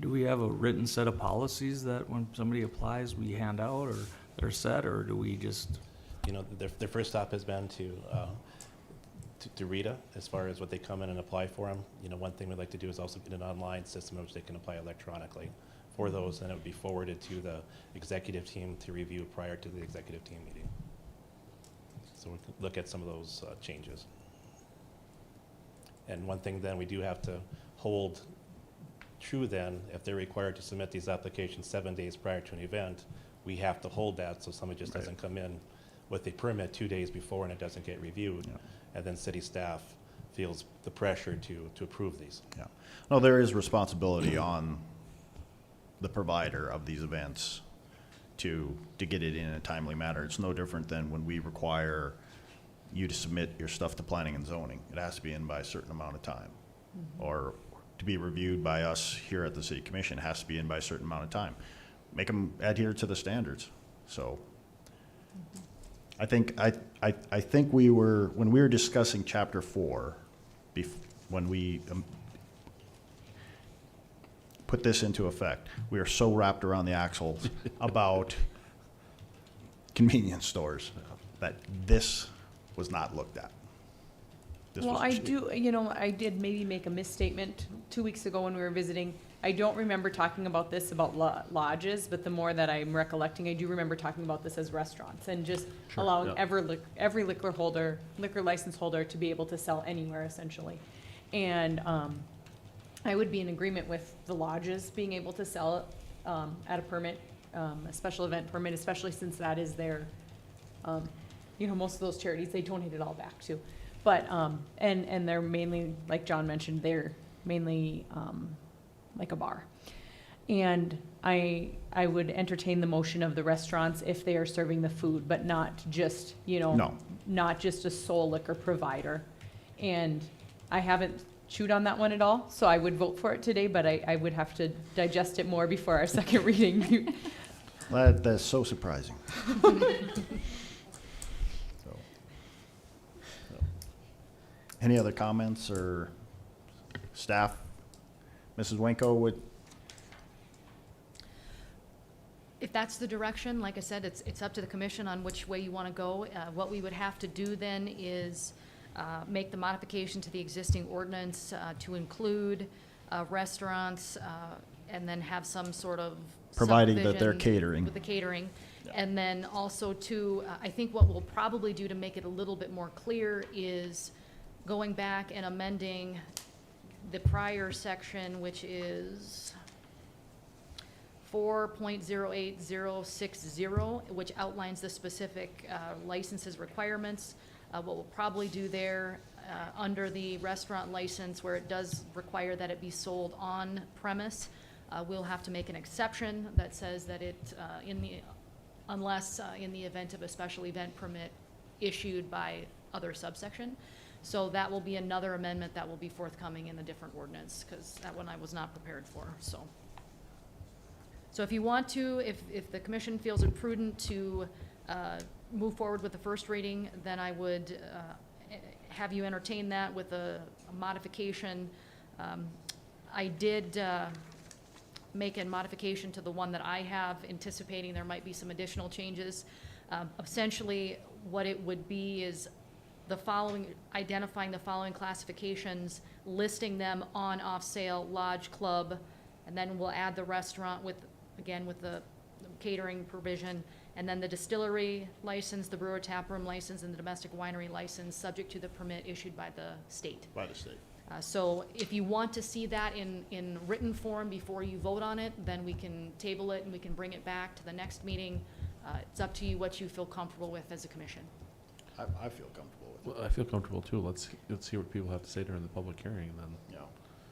do we have a written set of policies that when somebody applies, we hand out, or they're set, or do we just? You know, their first stop has been to Rita, as far as what they come in and apply for them. You know, one thing we'd like to do is also get an online system in which they can apply electronically for those, and it would be forwarded to the executive team to review prior to the executive team meeting. So we can look at some of those changes. And one thing then, we do have to hold true then, if they're required to submit these applications 7 days prior to an event, we have to hold that so somebody just doesn't come in with a permit 2 days before and it doesn't get reviewed. Yeah. And then city staff feels the pressure to approve these. Yeah. No, there is responsibility on the provider of these events to get it in a timely manner. It's no different than when we require you to submit your stuff to planning and zoning. It has to be in by a certain amount of time. Or to be reviewed by us here at the city commission, it has to be in by a certain amount of time. Make them adhere to the standards. So I think we were, when we were discussing chapter 4, when we put this into effect, we are so wrapped around the axles about convenience stores that this was not looked at. This Well, was- I did maybe make a misstatement 2 weeks ago when we were visiting. I don't remember talking about this about lodges, but the more that I'm recollecting, I do remember talking about this as restaurants and just Sure, allowing yeah. every liquor license holder to be able to sell anywhere essentially. And, I would be in agreement with the lodges being able to sell it, at a permit, a special event permit, especially since that is their, most of those charities, they donate it all back to. But, and they're mainly, like John mentioned, they're mainly, like a bar. And I would entertain the motion of the restaurants if they are serving the food, but not just, No. not just a sole liquor provider. And I haven't chewed on that one at all, so I would vote for it today, but I would have to digest it more before our second reading. That's so surprising. So, any other comments or staff? Mrs. Winko would, If that's the direction, like I said, it's up to the commission on which way you want to go. What we would have to do then is make the modification to the existing ordinance to include restaurants, and then have some sort of providing that they're subdivision catering. with the catering. And then also too, I think what we'll probably do to make it a little bit more clear is going back and amending the prior section, which is 4.08060, which outlines the specific licenses requirements. What we'll probably do there, under the restaurant license, where it does require that it be sold on premise, we'll have to make an exception that says that it, unless in the event of a special event permit issued by other subsection. So that will be another amendment that will be forthcoming in a different ordinance, because that one I was not prepared for, so. So if you want to, if the commission feels it prudent to move forward with the first reading, then I would have you entertain that with a modification. I did make a modification to the one that I have, anticipating there might be some additional changes. Essentially, what it would be is the following, identifying the following classifications, listing them on, off sale, lodge, club, and then we'll add the restaurant with, again, with the catering provision, and then the distillery license, the brewer taproom license, and the domestic winery license, subject to the permit issued by the state. By the state. So if you want to see that in written form before you vote on it, then we can table it and we can bring it back to the next meeting. It's up to you what you feel comfortable with as a commission. I feel comfortable with it, Well, I feel comfortable too. Let's hear what people have to say during the public hearing, and then yeah,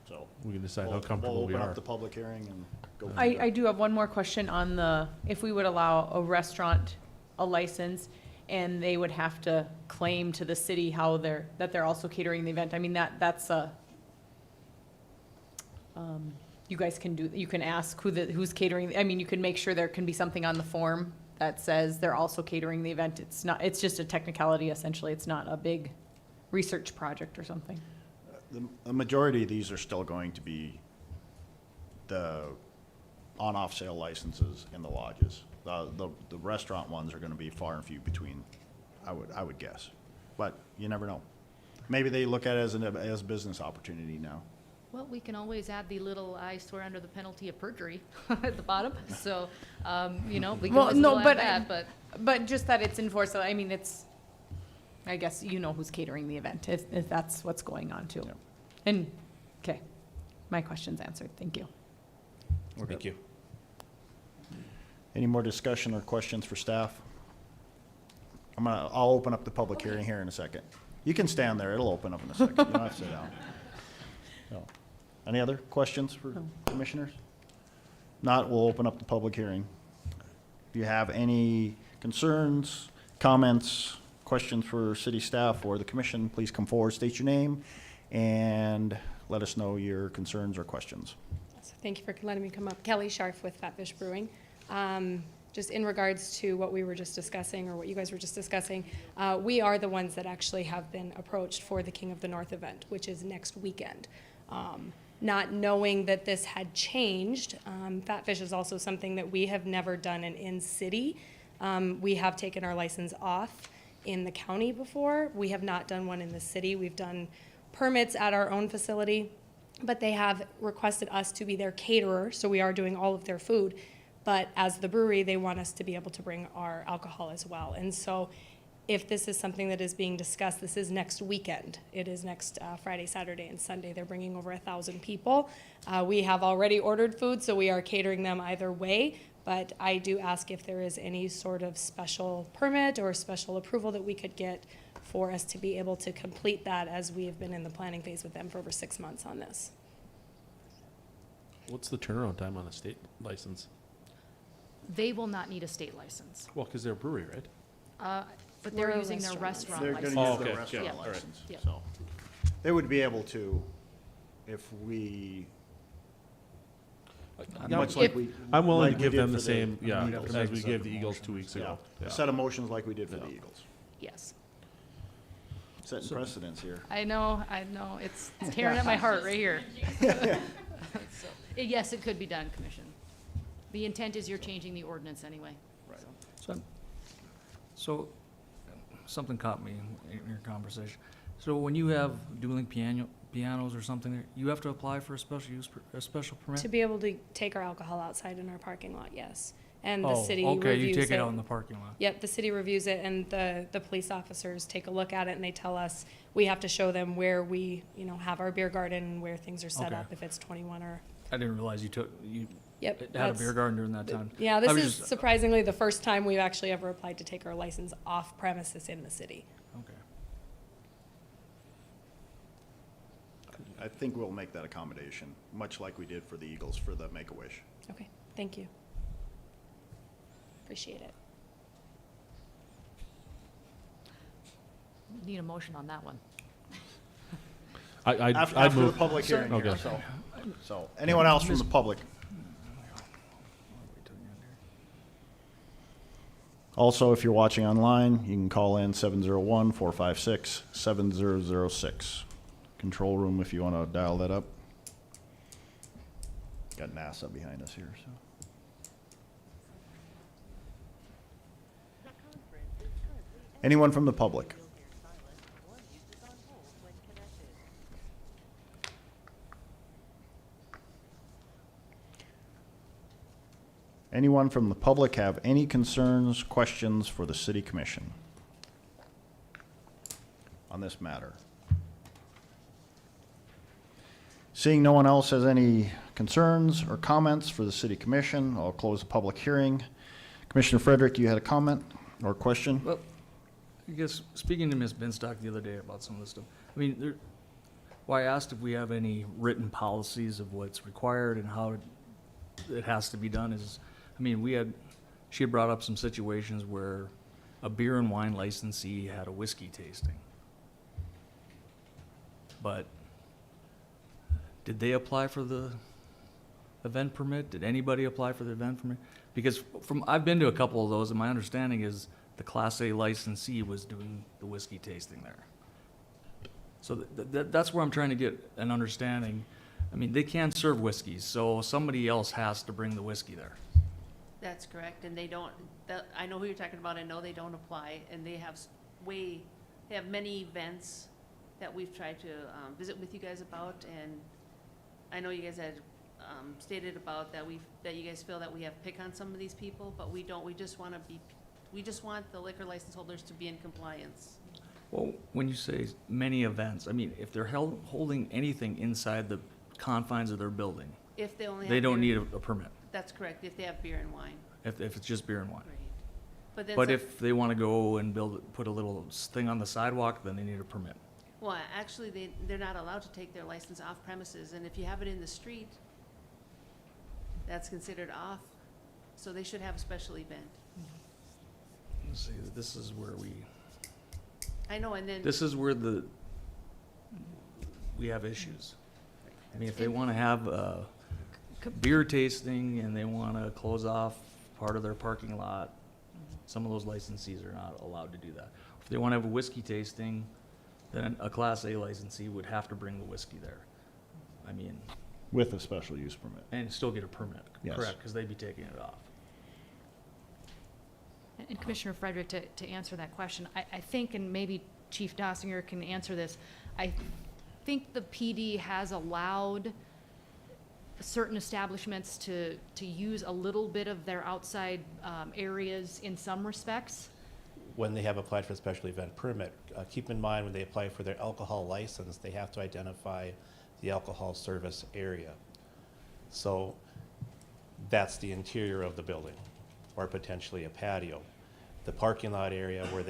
so. we can decide how We'll comfortable we open are. up the public hearing and go. from I there. I do have one more question on the, if we would allow a restaurant a license and they would have to claim to the city how that they're also catering the event. I mean, that's a, you guys can do, you can ask who's catering. I mean, you can make sure there can be something on the form that says they're also catering the event. It's just a technicality essentially. It's not a big research project or something. The majority of these are still going to be the on-off sale licenses in the lodges. The restaurant ones are gonna be far and few between, I would guess. But you never know. Maybe they look at it as a business opportunity now. Well, we can always add the little "I swear under the penalty of perjury" at the bottom, so, you know, we can Well, always no, still but add that, but. But just that it's enforced, I mean, I guess you know who's catering the event, if that's what's going on too. Yeah. And, okay, my question's answered, thank you. Thank you. Any more discussion or questions for staff? I'll open up the public hearing here in a second. You can stand there, it'll open up in a second, you don't have to sit down. No. Any other questions for No. commissioners? Not, we'll open up the public hearing. If you have any concerns, comments, questions for city staff or the commission, please come forward, state your name, and let us know your concerns or questions. So thank you for letting me come up. Kelly Scharf with Fatfish Brewing. Just in regards to what we were just discussing, or what you guys were just discussing, we are the ones that actually have been approached for the King of the North event, which is next weekend. Not knowing that this had changed, Fatfish is also something that we have never done in city. We have taken our license off in the county before. We have not done one in the city. We've done permits at our own facility, but they have requested us to be their caterer, so we are doing all of their food. But as the brewery, they want us to be able to bring our alcohol as well. And so if this is something that is being discussed, this is next weekend. It is next Friday, Saturday, and Sunday. They're bringing over 1,000 people. We have already ordered food, so we are catering them either way. But I do ask if there is any sort of special permit or special approval that we could get for us to be able to complete that, as we have been in the planning phase with them for over 6 months on this. What's the turnaround time on a state license? They will not need a state license, Well, because they're a brewery, right? but they're We're a using their restaurant. restaurant They're license. gonna Oh, use their okay, restaurant yeah, all right. license, Yeah. so. They would be able to, if we, much like we. I'm willing like to we give did them the for same, yeah, Eagles. as we gave the Eagles 2 weeks Yeah, ago. a Yeah. set of motions like we did for the Yeah. Eagles. Yes. Setting precedents here. I know, it's tearing at my heart right here. So, yes, it could be done, Commission. The intent is you're changing the ordinance anyway. Right. so. So, something caught me in your conversation. So when you have dueling pianos or something there, you have to apply for a special permit? To be able to take our alcohol outside in our parking lot, yes. And the Oh, city okay, reviews you take it it. out in the parking lot. Yep, the city reviews it, and the police officers take a look at it, and they tell us, we have to show them where we, have our beer garden, and where things are set Okay. up, if it's 21 or, I didn't realize you yep. had a that's- beer garden during that time. Yeah, I this was is just- surprisingly the first time we've actually ever applied to take our license off premises in the city. Okay. I think we'll make that accommodation, much like we did for the Eagles for the Make-A-Wish. Okay, thank you. Appreciate it. Need a motion on that one. I'd After the move, public hearing here, Okay. so, anyone else from the public? Also, if you're watching online, you can call in 701-456-7006. Control room if you want to dial that up. Got NASA behind us here, so. Anyone from the public? Anyone from the public have any concerns, questions for the city commission on this matter? Seeing no one else has any concerns or comments for the city commission, I'll close the public hearing. Commissioner Frederick, you had a comment or question? Well, I guess, speaking to Ms. Binstock the other day about some of this stuff, I mean, I asked if we have any written policies of what's required and how it has to be done is, I mean, she had brought up some situations where a beer and wine licensee had a whiskey tasting. But did they apply for the event permit? Did anybody apply for the event permit? Because I've been to a couple of those, and my understanding is the Class A licensee was doing the whiskey tasting there. So that's where I'm trying to get an understanding. I mean, they can serve whiskeys, so somebody else has to bring the whiskey there. That's correct, and they don't, I know who you're talking about, I know they don't apply, and they have they have many events that we've tried to visit with you guys about, and I know you guys had stated about that that you guys feel that we have pick on some of these people, but we don't, we just want the liquor license holders to be in compliance. Well, when you say many events, I mean, if they're holding anything inside the confines of their building, If they only have they don't beer- need a permit, That's correct, if they have beer and wine. if it's just beer and wine. Right. But then But some- if they want to go and put a little thing on the sidewalk, then they need a permit. Well, actually, they're not allowed to take their license off premises, and if you have it in the street, that's considered off, so they should have a special event. Let's see, this is where I know, and then. this is where we have issues. I mean, if they want to have a beer tasting and they want to close off part of their parking lot, some of those licensees are not allowed to do that. If they want to have a whiskey tasting, then a Class A licensee would have to bring the whiskey there. I mean, With a special use permit. and still get a permit, Yes. correct, because they'd be taking it off. And Commissioner Frederick, to answer that question, I think, and maybe Chief Dossinger can answer this, I think the PD has allowed certain establishments to use a little bit of their outside areas in some respects. When they have applied for a special event permit, keep in mind when they apply for their alcohol license, they have to identify the alcohol service area. So that's the interior of the building, or potentially a patio. The parking lot area where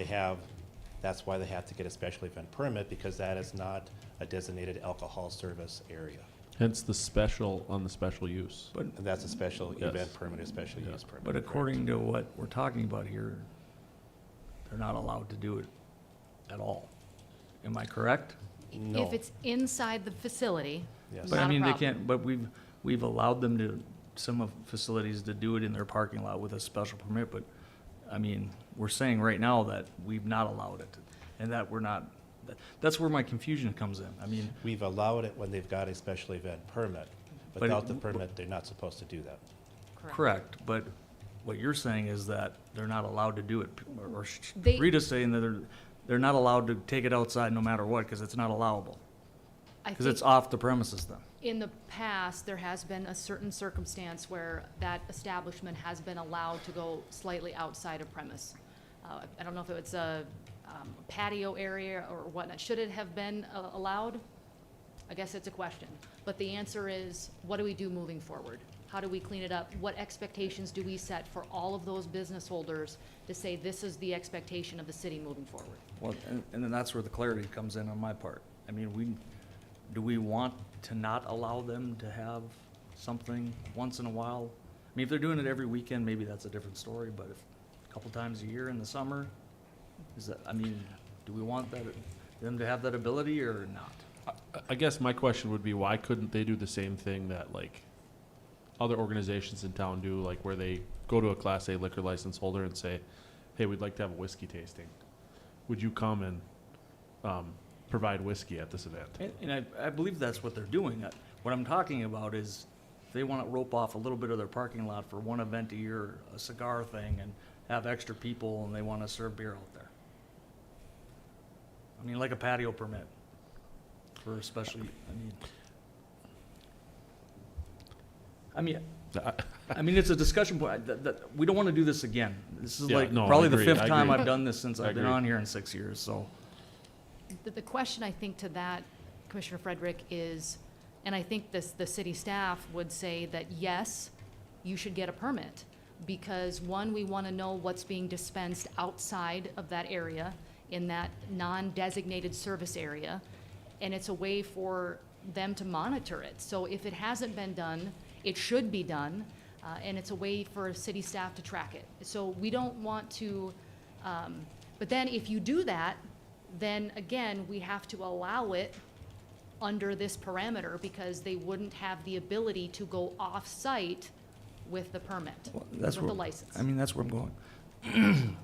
that's why they have to get a special event permit, because that is not a designated alcohol service area. Hence the special on the special use. And that's a special Yes. event permit, a special use permit. But according to what we're talking about here, they're not allowed to do it at all. Am I correct? No. If it's inside the facility, Yes. But I not a mean, they problem. can't, but we've allowed them to, some of facilities to do it in their parking lot with a special permit, but, I mean, we're saying right now that we've not allowed it, and that we're not, that's where my confusion comes in. I mean, We've allowed it when they've got a special event permit. But Without the permit, they're not supposed to do that. correct, but what you're saying is that they're not allowed to do it, or They- Rita's saying that they're not allowed to take it outside no matter what, because it's not allowable, I because think it's off the premises then. in the past, there has been a certain circumstance where that establishment has been allowed to go slightly outside of premise. I don't know if it was a patio area or whatnot. Should it have been allowed? I guess it's a question. But the answer is, what do we do moving forward? How do we clean it up? What expectations do we set for all of those business holders to say this is the expectation of the city moving forward? Well, and then that's where the clarity comes in on my part. I mean, do we want to not allow them to have something once in a while? I mean, if they're doing it every weekend, maybe that's a different story, but if a couple times a year in the summer, do we want them to have that ability or not? I guess my question would be, why couldn't they do the same thing that like other organizations in town do, like where they go to a Class A liquor license holder and say, hey, we'd like to have a whiskey tasting. Would you come and provide whiskey at this event? And I believe that's what they're doing. What I'm talking about is if they want to rope off a little bit of their parking lot for one event a year, a cigar thing, and have extra people and they want to serve beer out there. I mean, like a patio permit for especially, I mean, it's a discussion point, that we don't want to do this again. This is Yeah, like no, I probably the agree, fifth I time agree. I've done this since I I've been agree. on here in 6 years, so. The question, I think, to that, Commissioner Frederick, is, and I think the city staff would say that, yes, you should get a permit, because one, we want to know what's being dispensed outside of that area in that non-designated service area, and it's a way for them to monitor it. So if it hasn't been done, it should be done, and it's a way for city staff to track it. So we don't want to, but then if you do that, then again, we have to allow it under this parameter because they wouldn't have the ability to go off-site with the permit, Well, with the license. I mean, that's where I'm going.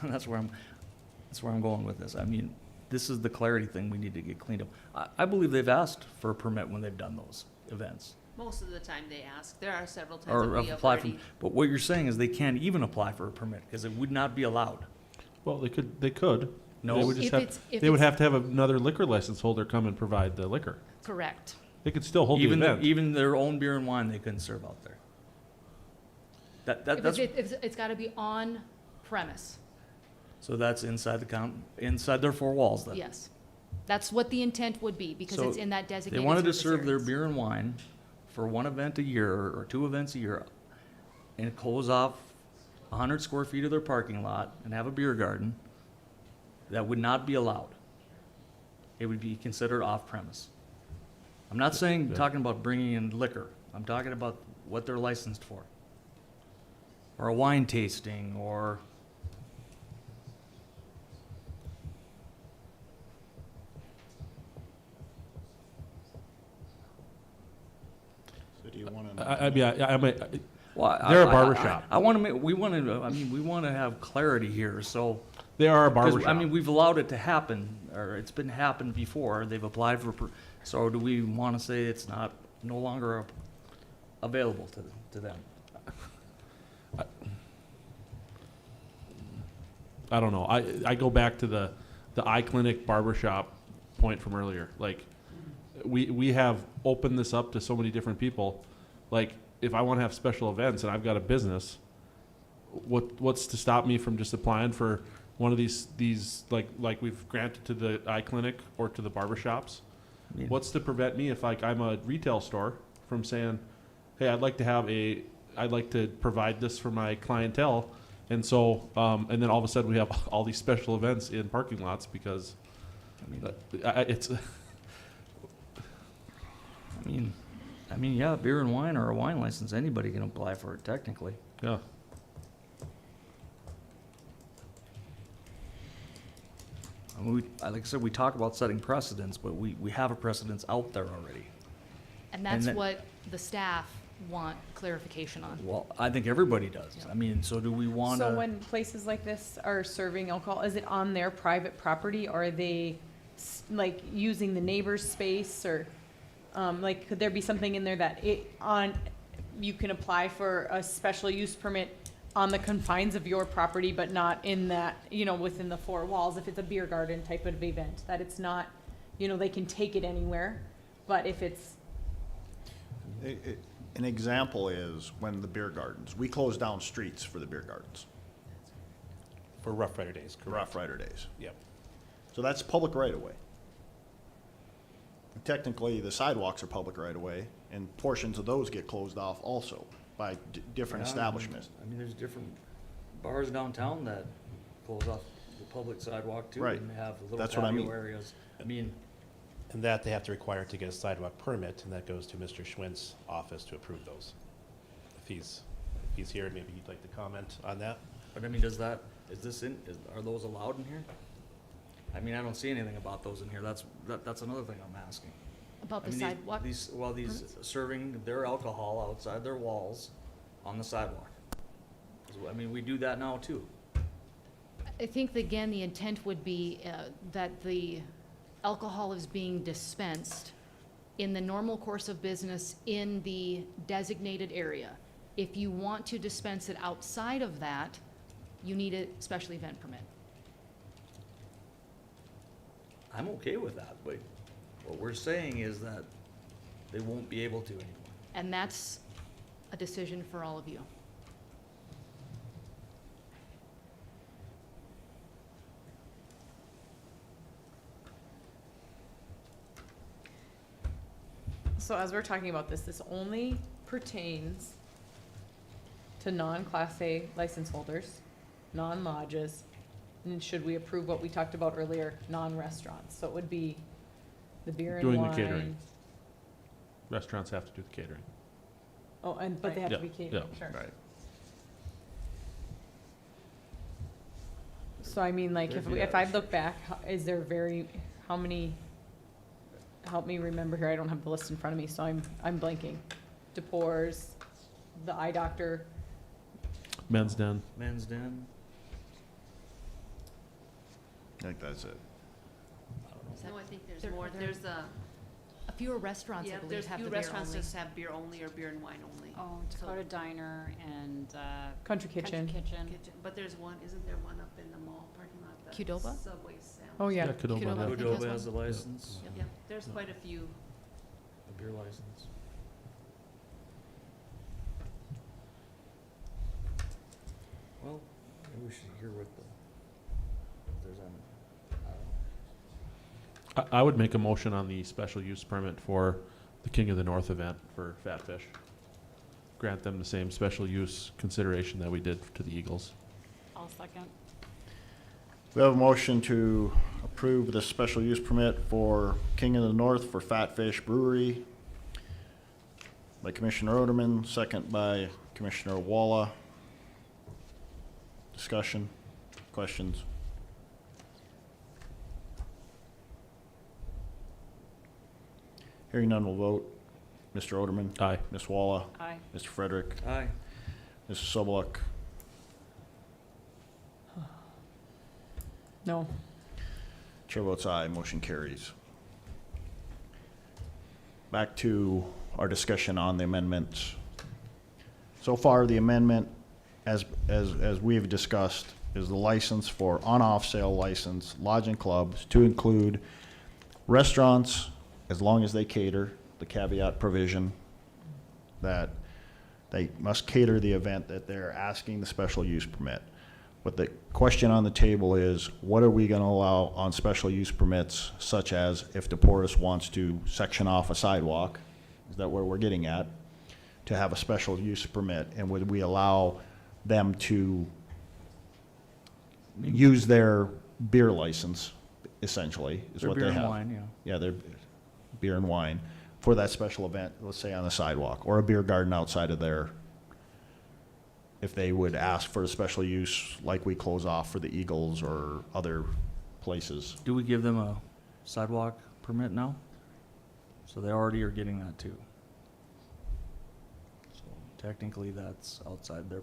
That's where I'm going with this. I mean, this is the clarity thing we need to get cleaned up. I believe they've asked for a permit when they've done those events. Most of the time they ask. There are several times Or that we have apply for, already. but what you're saying is they can't even apply for a permit because it would not be allowed. Well, they could. No. They would just If have, it's- if they would it's- have to have another liquor license holder come and provide the liquor. Correct. They could still hold the event. Even their own beer and wine, they couldn't serve out there. That's, It's gotta be on premise, so that's inside their four walls then. yes. That's what the intent would be, because So it's in that They designated wanted to service serve their areas. beer and wine for one event a year or two events a year and close off 100 square feet of their parking lot and have a beer garden. That would not be allowed. It would be considered off premise. I'm not saying, talking about bringing in liquor. I'm talking about what they're licensed for. Or a wine tasting or So do you want to? I mean, I might, well, they're a barber shop. I want to make. We want to. I mean, we want to have clarity here. So. They are a barber Because, shop. I mean, we've allowed it to happen, or it's been happened before, they've applied for, so do we want to say it's no longer available to them? I don't know. I go back to the iClinic barbershop point from earlier. Like, we have opened this up to so many different people. Like, if I want to have special events and I've got a business, what's to stop me from just applying for one of these like we've granted to the iClinic or to the barbershops? Yeah. What's to prevent me if like I'm a retail store from saying, hey, I'd like to provide this for my clientele, and so and then all of a sudden we have all these special events in parking lots because it's I mean, yeah, beer and wine or a wine license, anybody can apply for it technically. yeah. I mean, like I said, we talk about setting precedents, but we have a precedence out there already. And that's then- what the staff want clarification on. Well, I think everybody does. I mean, so do we want to? So when places like this are serving alcohol, is it on their private property, or are they like using the neighbor's space, or like could there be something in there that you can apply for a special use permit on the confines of your property, but not in that, within the four walls, if it's a beer garden type of event, that it's not, they can take it anywhere, but if it's, An example is when the beer gardens, we close down streets for the beer gardens, For Rough Rider Days, correct? Rough Rider Days. Yep. So that's public right of way. Technically, the sidewalks are public right of way, and portions of those get closed off also by different Yeah, establishments. I mean, there's different bars downtown that close off the public sidewalk too. Right. And have little That's what I patio mean. areas. I mean, And that they have to require to get a sidewalk permit, and that goes to Mr. Schwint's office to approve those. If he's here, maybe he'd like to comment on that. but I mean, are those allowed in here? I mean, I don't see anything about those in here. That's another thing I'm asking. About I the mean, sidewalk? these permits? serving their alcohol outside their walls on the sidewalk. 'Cause, I mean, we do that now too. I think, again, the intent would be that the alcohol is being dispensed in the normal course of business in the designated area. If you want to dispense it outside of that, you need a special event permit. I'm okay with that, but what we're saying is that they won't be able to anymore. And that's a decision for all of you. so as we're talking about this only pertains to non-Class A license holders, non-lodges, And should we approve what we talked about earlier, non-restaurants? So it would be the beer and Doing the wine. catering. Restaurants have to do the catering. Oh, but they have to be Yeah, catered, yeah. sure. Right. So I mean, like, if I look back, is there how many, help me remember here, I don't have the list in front of me, so I'm blanking. DePore's, the eye doctor, Men's Den. Men's Den. I think that's it. No, I think there's There- more. there- There's A fewer restaurants, I yeah, believe, there's have few the beer restaurants only. just have beer only or beer and wine only. Oh, So- Dakota Diner and, Country Kitchen. Kitchen. But there's one, isn't there one up in the mall parking lot? that's Qdoba? Subway sandwich. Oh, yeah. Yeah, Qdoba, Qdoba. yeah. I think Qdoba has has a one. license, Yeah, there's quite a few. a beer license. Well, maybe we should hear what if there's any. I would make a motion on the special use permit for the King of the North event for Fat Fish. Grant them the same special use consideration that we did to the Eagles. I'll second. We have a motion to approve the special use permit for King of the North for Fat Fish Brewery by Commissioner Oderman, second by Commissioner Walla. Discussion, questions? Hearing none, will vote. Mr. Oderman? Aye. Ms. Walla? Aye. Mr. Frederick? Aye. Mrs. Sobeluk? No. Chair votes aye, motion carries. Back to our discussion on the amendments. So far, the amendment, as we've discussed, is the license for on-off sale license, lodging clubs to include restaurants, as long as they cater, the caveat provision that they must cater the event that they're asking the special use permit. But the question on the table is, what are we going to allow on special use permits, such as if DePorus wants to section off a sidewalk? Is that where we're getting at? To have a special use permit, and would we allow them to use their beer license, essentially, is Their what beer they and have? wine, yeah. Yeah, their beer and wine for that special event, let's say on the sidewalk, or a beer garden outside of there. If they would ask for a special use, like we close off for the Eagles or other places. Do we give them a sidewalk permit now? So they already are getting that too. So technically, that's outside their,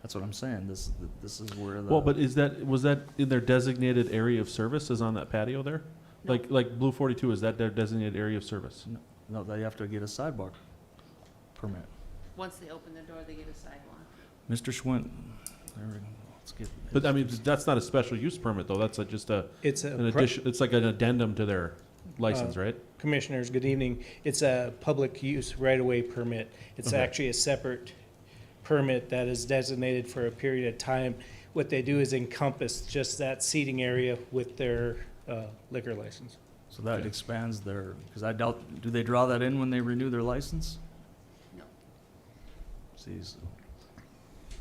that's what I'm saying, this is where the. Well, but was that in their designated area of service, is on that patio there? No. Like Blue 42, is that their designated area of service? No, they have to get a sidewalk permit. Once they open the door, they get a sidewalk. Mr. Schwint, there we go, let's get. But I mean, that's not a special use permit though, that's just an addition, it's like an addendum to their license, right? Commissioners, good evening. It's a public use right-of-way permit. It's Okay. actually a separate permit that is designated for a period of time. What they do is encompass just that seating area with their liquor license. So that Okay. expands their, because I doubt, do they draw that in when they renew their license? No. See, so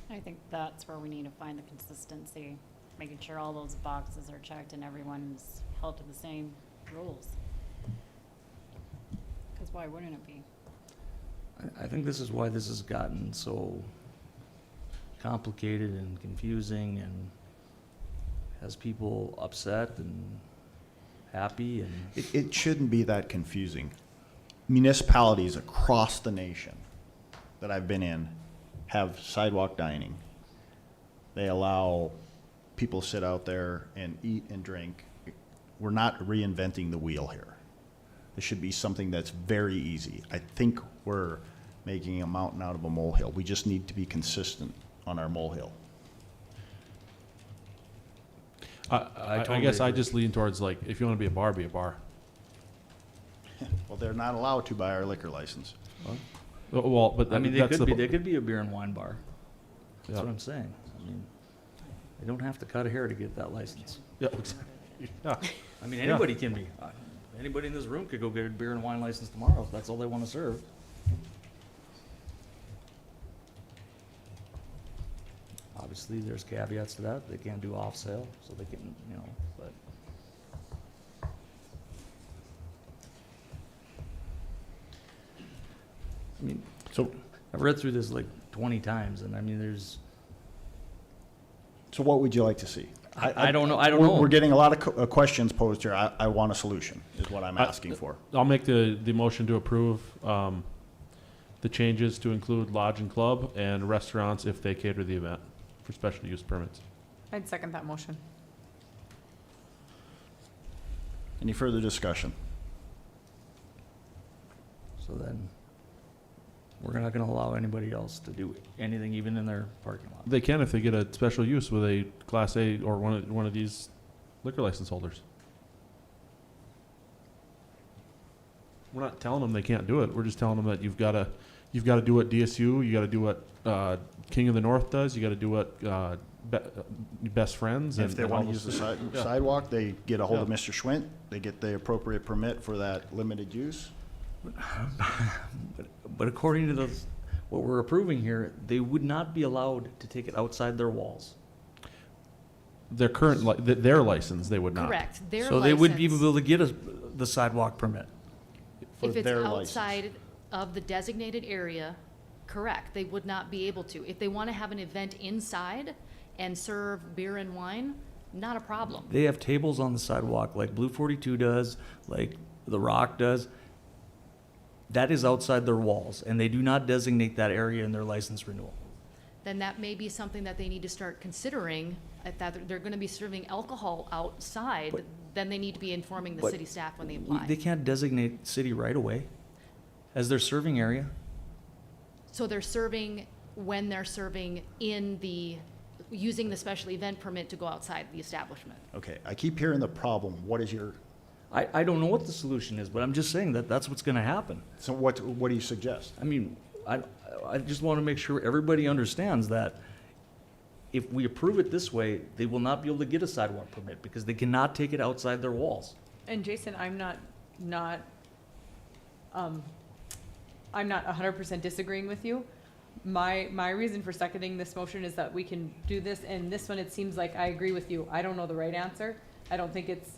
I think that's where we need to find the consistency, making sure all those boxes are checked and everyone's held to the same rules. Because why wouldn't it be? I think this is why this has gotten so complicated and confusing and has people upset and happy and. It shouldn't be that confusing. Municipalities across the nation that I've been in have sidewalk dining. They allow people to sit out there and eat and drink. We're not reinventing the wheel here. This should be something that's very easy. I think we're making a mountain out of a molehill. We just need to be consistent on our molehill. I totally guess I agree. just lean towards like, if you wanna be a bar, be a bar. Well, they're not allowed to by our liquor license. Well, but I mean, that's the. they could be a beer and wine bar. That's Yeah. what I'm saying. I mean, they don't have to cut a hair to get that license. Yeah, exactly. Yeah. I mean, anybody can be. Anybody in this room could go get a beer and wine license tomorrow if that's all they want to serve. Obviously, there's caveats to that. They can't do off-sale, so they can, you know, but. I mean, So, I've read through this like 20 times, and I mean, there's, so what would you like to see? I don't know, I don't We're- know. We're getting a lot of questions posed here. I want a solution, is what I'm asking for. I'll make the motion to approve the changes to include lodge and club and restaurants if they cater the event for special use permits. I'd second that motion. Any further discussion? So then, we're not gonna allow anybody else to do anything, even in their parking lot. They can if they get a special use with a Class A or one of these liquor license holders. We're not telling them they can't do it. We're just telling them that you've got to do what DSU, you got to do what King of the North does, you got to do what Best Friends. If they and want all to use those the things. Yeah. sidewalk, they get a hold of Yeah. Mr. Schwint, they get the appropriate permit for that limited use. But according to what we're approving here, they would not be allowed to take it outside their walls. Their current, their license, they would not. Correct. Their So they would be license, able to get the sidewalk permit. For if it's their license. outside of the designated area, correct, they would not be able to. If they want to have an event inside and serve beer and wine, not a problem. They have tables on the sidewalk like Blue 42 does, like The Rock does. That is outside their walls, and they do not designate that area in their license renewal. Then that may be something that they need to start considering, that they're going to be serving alcohol outside, But- then they need to be informing the but city staff when they apply. They can't designate city right away as their serving area. So they're serving when they're serving using the special event permit to go outside the establishment. Okay, I keep hearing the problem. What is your, I don't know what the solution is, but I'm just saying that that's what's gonna happen. so what do you suggest? I mean, I just want to make sure everybody understands that if we approve it this way, they will not be able to get a sidewalk permit because they cannot take it outside their walls. And Jason, I'm not 100% disagreeing with you. My reason for seconding this motion is that we can do this, and this one, it seems like I agree with you. I don't know the right answer. I don't think it's,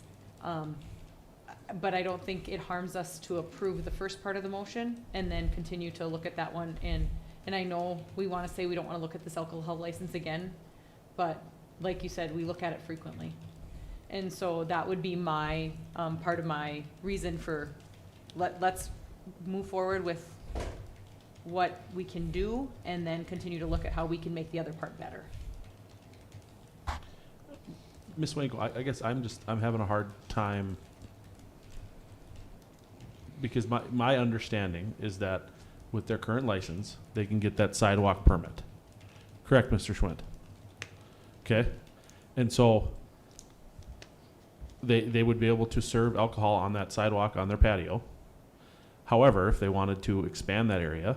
but I don't think it harms us to approve the first part of the motion and then continue to look at that one. And I know we want to say we don't want to look at this alcohol license again, but like you said, we look at it frequently. And so that would be my, part of my reason for, let's move forward with what we can do and then continue to look at how we can make the other part better. Ms. Winkle, I guess I'm having a hard time because my understanding is that with their current license, they can get that sidewalk permit. Correct, Mr. Schwint? Okay? And so they would be able to serve alcohol on that sidewalk on their patio. However, if they wanted to expand that area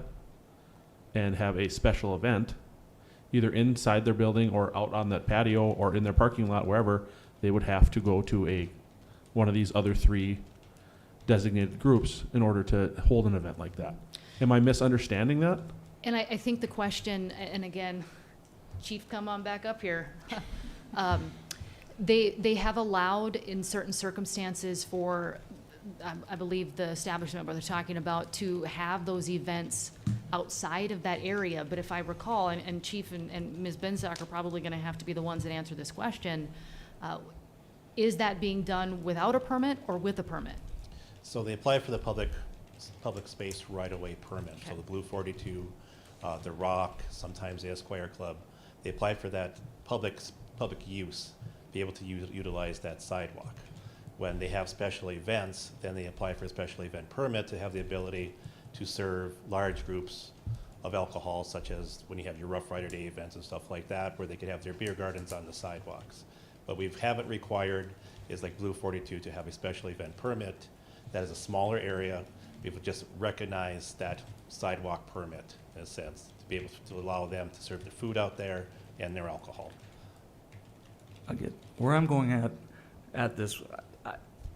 and have a special event, either inside their building or out on that patio or in their parking lot, wherever, they would have to go to one of these other three designated groups in order to hold an event like that. Am I misunderstanding that? And I think the question, and again, Chief, come on back up here. They have allowed in certain circumstances for, I believe the establishment where they're talking about, to have those events outside of that area. But if I recall, and Chief and Ms. Benzock are probably going to have to be the ones that answer this question, is that being done without a permit or with a permit? So they apply for the public space right-of-way permit. So Okay. the Blue 42, the Rock, sometimes the Esquire Club, they apply for that public use, be able to utilize that sidewalk. When they have special events, then they apply for a special event permit to have the ability to serve large groups of alcohol, such as when you have your Rough Rider Day events and stuff like that, where they could have their beer gardens on the sidewalks. What we haven't required is like Blue 42 to have a special event permit. That is a smaller area. We've just recognized that sidewalk permit, in a sense, to be able to allow them to serve their food out there and their alcohol. I get, where I'm going at this,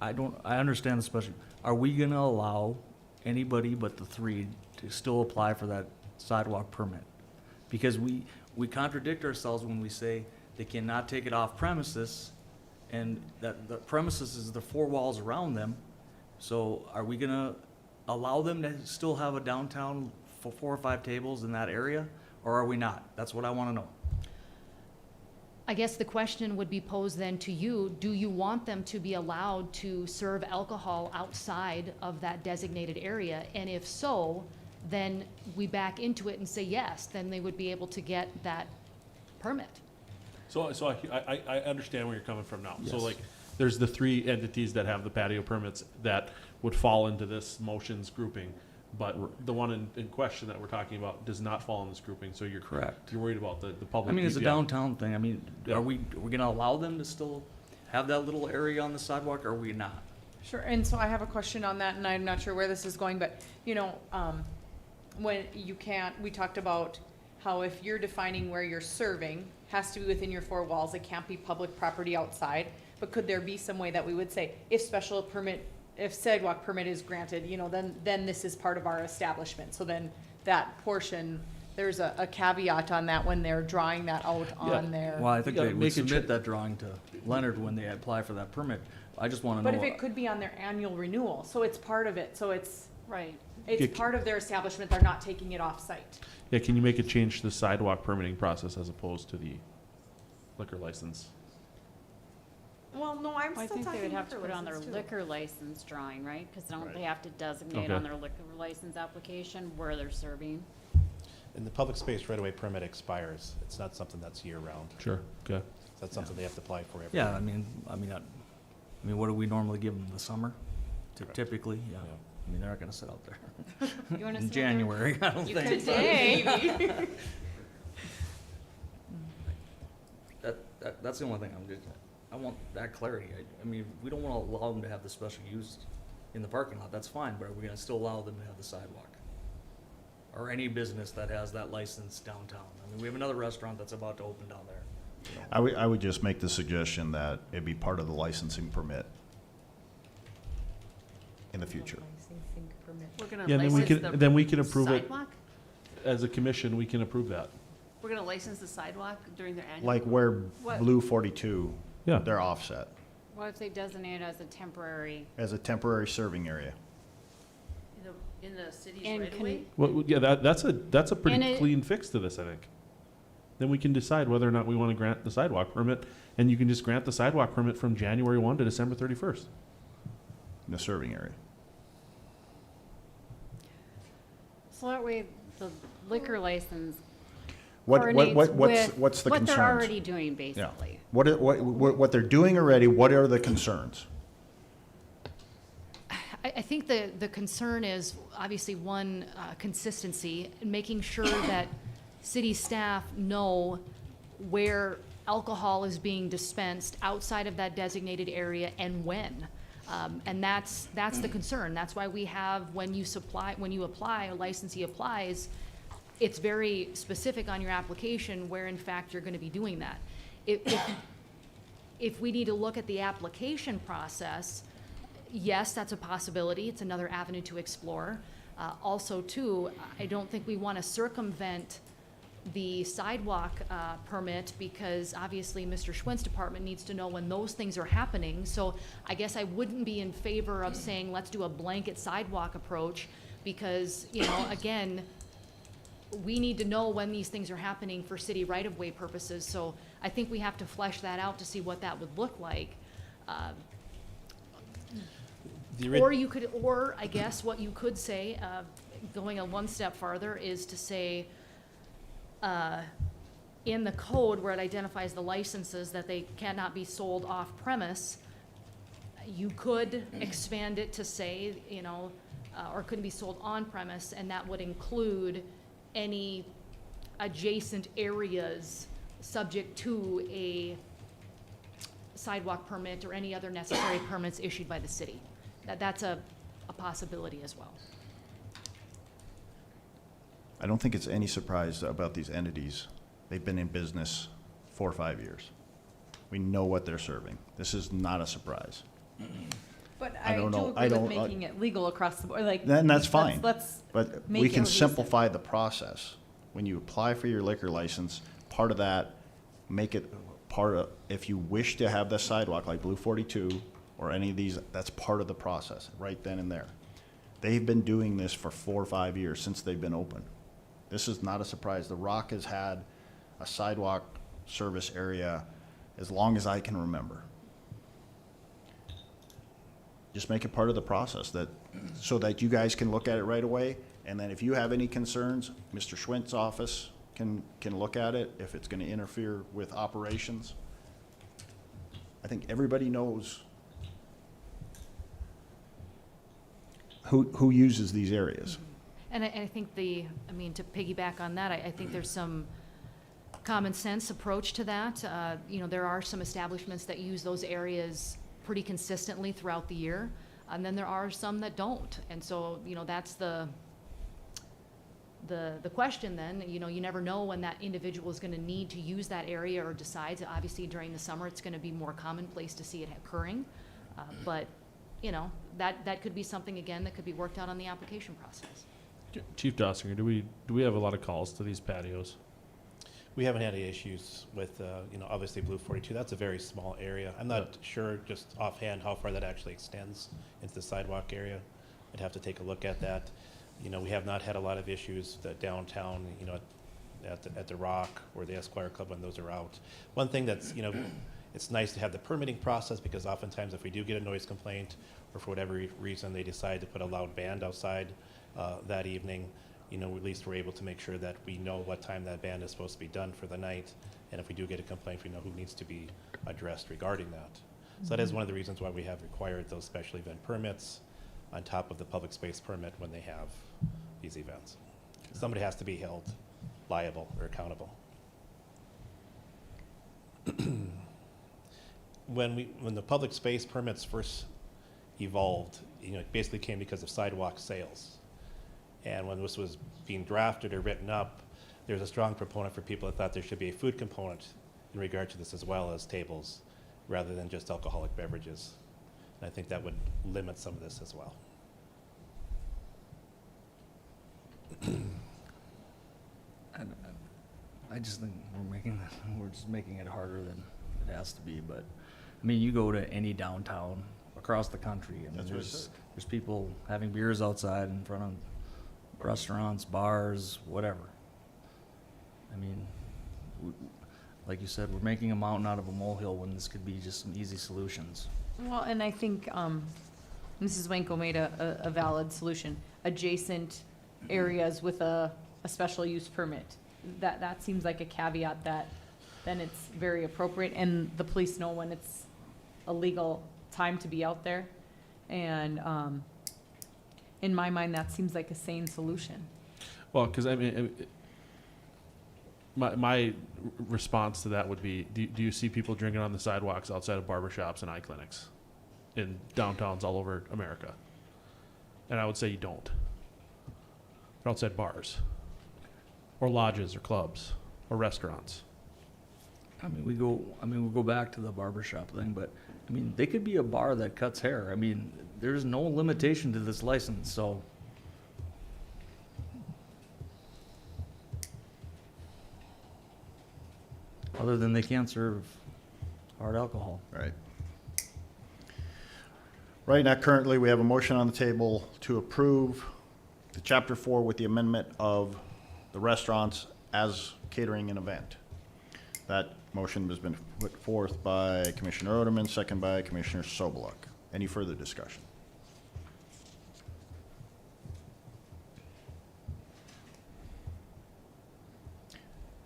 I understand the special, are we gonna allow anybody but the three to still apply for that sidewalk permit? Because we contradict ourselves when we say they cannot take it off premises, and that the premises is the four walls around them. So are we gonna allow them to still have a downtown for 4 or 5 tables in that area, or are we not? That's what I wanna know. I guess the question would be posed then to you, do you want them to be allowed to serve alcohol outside of that designated area? And if so, then we back into it and say yes, then they would be able to get that permit. So I understand where you're coming from now. So Yes. like, there's the 3 entities that have the patio permits that would fall into this motions grouping, but the one in question that we're talking about does not fall in this grouping, so you're. Correct. You're worried about the I public. mean, it's a PPI. downtown thing. I mean, Yeah. are we gonna allow them to still have that little area on the sidewalk, or are we not? Sure, and so I have a question on that, and I'm not sure where this is going, but, you know, when you can't, we talked about how if you're defining where you're serving, has to be within your 4 walls, it can't be public property outside, but could there be some way that we would say, if special permit, if sidewalk permit is granted, you know, then this is part of our establishment, so then that portion, there's a caveat on that when they're drawing that out on their. Well, I think You they gotta would make it submit that drawing to Leonard when they apply for that permit. I just wanna know. But if it could be on their annual renewal, so it's part of it, so it's Right. it's Yeah. part of their establishment, they're not taking it off-site. Yeah, can you make a change to the sidewalk permitting process as opposed to the liquor license? Well, no, I'm I still think they talking would have to liquor put on their license, too. liquor license drawing, right? Because don't Right. they have to designate Okay. on their liquor license application where they're serving? And the public space right-of-way permit expires. It's not something that's year-round. Sure, okay. That's something they have to apply for every Yeah, year. I mean, what do we normally give them, the summer? Correct. Typically, yeah. Yeah. I mean, they're not gonna sit out there You wanna in sit out there? January, I don't You think. could today. That's the only thing I want that clarity. I mean, we don't wanna allow them to have the special use in the parking lot, that's fine, but are we gonna still allow them to have the sidewalk? Or any business that has that license downtown? I mean, we have another restaurant that's about to open down there. you know. I would just make the suggestion that it be part of the licensing permit in the future. We're gonna Yeah, license then we can approve it sidewalk? as a commission, we can approve that. We're gonna license the sidewalk during their annual? Like where What? Blue 42, Yeah. they're offset What if they designate it as a temporary? as a temporary serving area. In the city's And right away? Well, yeah, that's a And pretty it- clean fix to this, I think. Then we can decide whether or not we want to grant the sidewalk permit, and you can just grant the sidewalk permit from January 1 to December 31st. In the serving area. So that way, the liquor license What's coordinates the with what they're concerns? already doing, Yeah. basically. What they're doing already, what are the concerns? I think the concern is obviously one, consistency, and making sure that city staff know where alcohol is being dispensed outside of that designated area and when. And that's the concern. That's why we have, when you apply, a licensee applies, it's very specific on your application where in fact you're gonna be doing that. If we need to look at the application process, yes, that's a possibility. It's another avenue to explore. Also, too, I don't think we want to circumvent the sidewalk permit because obviously Mr. Schwint's department needs to know when those things are happening. So I guess I wouldn't be in favor of saying, let's do a blanket sidewalk approach because, you know, again, we need to know when these things are happening for city right-of-way purposes. So I think we have to flesh that out to see what that would look like. Or I guess what you could say, going one step farther, is to say, in the code where it identifies the licenses that they cannot be sold off premise, you could expand it to say, you know, or couldn't be sold on premise, and that would include any adjacent areas subject to a sidewalk permit or any other necessary permits issued by the city. That's a possibility as well. I don't think it's any surprise about these entities. They've been in business 4 or 5 years. We know what they're serving. This is not a surprise. But I I don't do know. agree with making it legal across the board, like. Then that's fine. Let's But make we it can elusive. simplify the process. When you apply for your liquor license, part of that, make it part of, if you wish to have the sidewalk like Blue 42 or any of these, that's part of the process, right then and there. They've been doing this for 4 or 5 years since they've been open. This is not a surprise. The Rock has had a sidewalk service area as long as I can remember. Just make it part of the process so that you guys can look at it right away. And then if you have any concerns, Mr. Schwint's office can look at it if it's gonna interfere with operations. I think everybody knows who uses these areas. And I think to piggyback on that, I think there's some common sense approach to that. There are some establishments that use those areas pretty consistently throughout the year, and then there are some that don't. And so, that's the question then. You never know when that individual is gonna need to use that area or decides. Obviously, during the summer, it's gonna be more commonplace to see it occurring. But, that could be something, again, that could be worked out on the application process. Chief Dossinger, do we have a lot of calls to these patios? We haven't had any issues with, obviously Blue 42. That's a very small area. I'm not sure just offhand how far that actually extends into the sidewalk area. I'd have to take a look at that. We have not had a lot of issues downtown, at the Rock or the Esquire Club when those are out. One thing that's, it's nice to have the permitting process, because oftentimes if we do get a noise complaint or for whatever reason they decide to put a loud band outside that evening, at least we're able to make sure that we know what time that band is supposed to be done for the night. And if we do get a complaint, we know who needs to be addressed regarding that. So that is one of the reasons why we have required those special event permits on top of the public space permit when they have these events. Somebody has to be held liable or accountable. When the public space permits first evolved, it basically came because of sidewalk sales. And when this was being drafted or written up, there's a strong proponent for people that thought there should be a food component in regard to this, as well as tables, rather than just alcoholic beverages. And I think that would limit some of this as well. I just think we're just making it harder than it has to be. But you go to any downtown across the country, and That's what I said. there's people having beers outside in front of restaurants, bars, whatever. Like you said, we're making a mountain out of a molehill when this could be just some easy solutions. Well, and I think Mrs. Wanko made a valid solution. Adjacent areas with a special use permit. That seems like a caveat that then it's very appropriate, and the police know when it's a legal time to be out there. And in my mind, that seems like a sane solution. Well, because my response to that would be, do you see people drinking on the sidewalks outside of barbershops and eye clinics in downtowns all over America? And I would say you don't. They're outside bars or lodges or clubs or restaurants. We go back to the barbershop thing, but they could be a bar that cuts hair. There's no limitation to this license, so. Other than they can't serve hard alcohol. Right. Right now, currently, we have a motion on the table to approve the Chapter 4 with the amendment of the restaurants as catering an event. That motion has been put forth by Commissioner Oderman, second by Commissioner Soboluk. Any further discussion?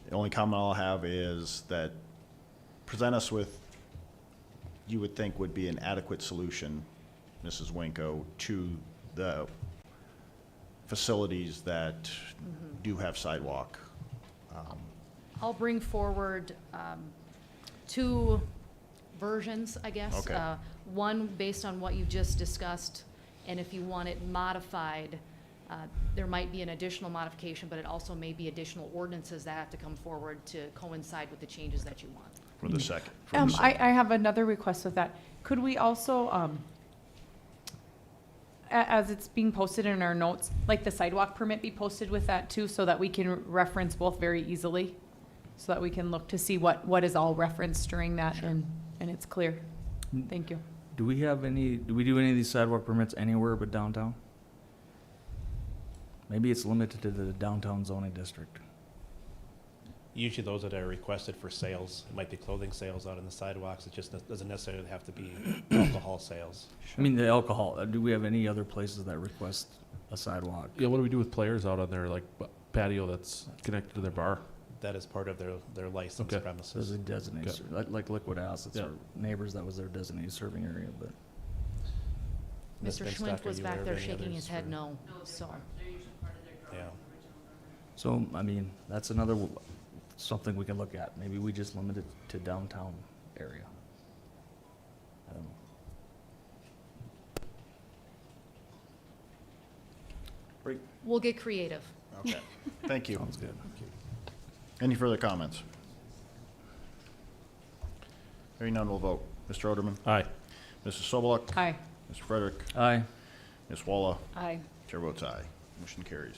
The only comment I'll have is that present us with, you would think would be an adequate solution, Mrs. Winko, to the facilities that do have sidewalk. I'll bring forward two versions, I guess. Okay. One based on what you just discussed, and if you want it modified, there might be an additional modification, but it also may be additional ordinances that have to come forward to coincide with the changes that you want. For the second. I have another request with that. Could we also, as it's being posted in our notes, like the sidewalk permit be posted with that too, so that we can reference both very easily? so that we can look to see what is all referenced during that and it's clear. Thank you. Do we do any of these sidewalk permits anywhere but downtown? Maybe it's limited to the downtown zoning district. Usually those that are requested for sales, it might be clothing sales out on the sidewalks. It just doesn't necessarily have to be alcohol sales. I mean, the alcohol, do we have any other places that request a sidewalk? Yeah, what do we do with players out on their like patio that's connected to their bar? That is part of their licensed Okay. premises. There's a designated, like Liquid Assets, Yeah. our neighbors, that was their designated serving area, but. Ms. Mr. Binstock, Schwint are was you back aware of there any shaking others his head for- no, so. Yeah. So, I mean, that's another, something we can look at. Maybe we just limit it to downtown area. I don't know. We'll get creative. Okay, thank you. Sounds good. Any further comments? Hearing none, we'll vote. Mr. Oderman? Aye. Mrs. Sobeluk? Aye. Mr. Frederick? Aye. Ms. Walla? Aye. Chair votes aye. Motion carries.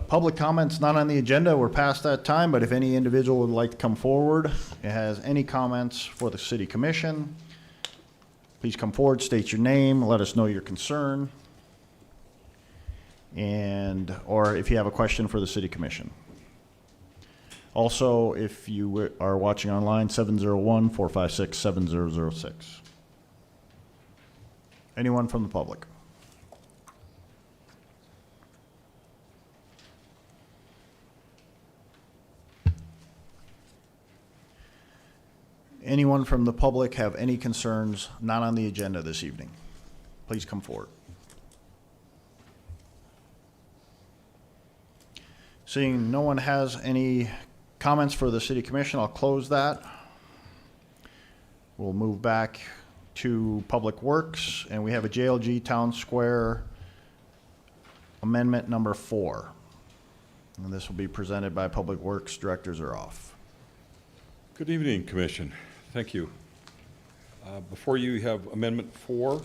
Public comments not on the agenda. We're past that time, but if any individual would like to come forward and has any comments for the city commission, please come forward, state your name, let us know your concern, and, or if you have a question for the city commission. Also, if you are watching online, 701-456-7006. Anyone from the public? Anyone from the public have any concerns not on the agenda this evening? Please come forward. Seeing no one has any comments for the city commission, I'll close that. We'll move back to Public Works, and we have a JLG Town Square Amendment number 4. And this will be presented by Public Works. Directors are off. Good evening, Commission. Thank you. Before you have Amendment 4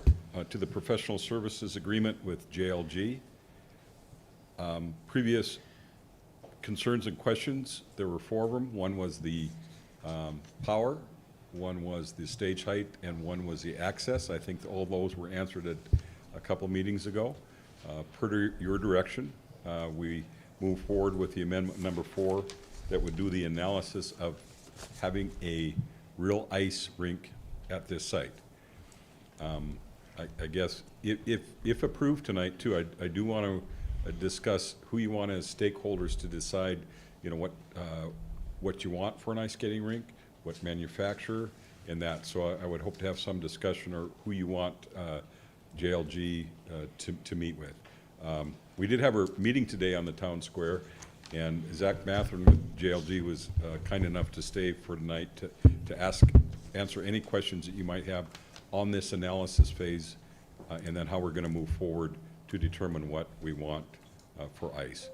to the Professional Services Agreement with JLG. Previous concerns and questions, there were 4 of them. One was the power, one was the stage height, and one was the access. I think all those were answered at a couple meetings ago. Per your direction, we move forward with the Amendment number 4 that would do the analysis of having a real ice rink at this site. I guess if approved tonight too, I do want to discuss who you want as stakeholders to decide, you know, what you want for an ice skating rink, what manufacturer, and that. So I would hope to have some discussion or who you want JLG to meet with. We did have a meeting today on the town square, and Zach Mathern with JLG was kind enough to stay for tonight to answer any questions that you might have on this analysis phase, and then how we're going to move forward to determine what we want for ice.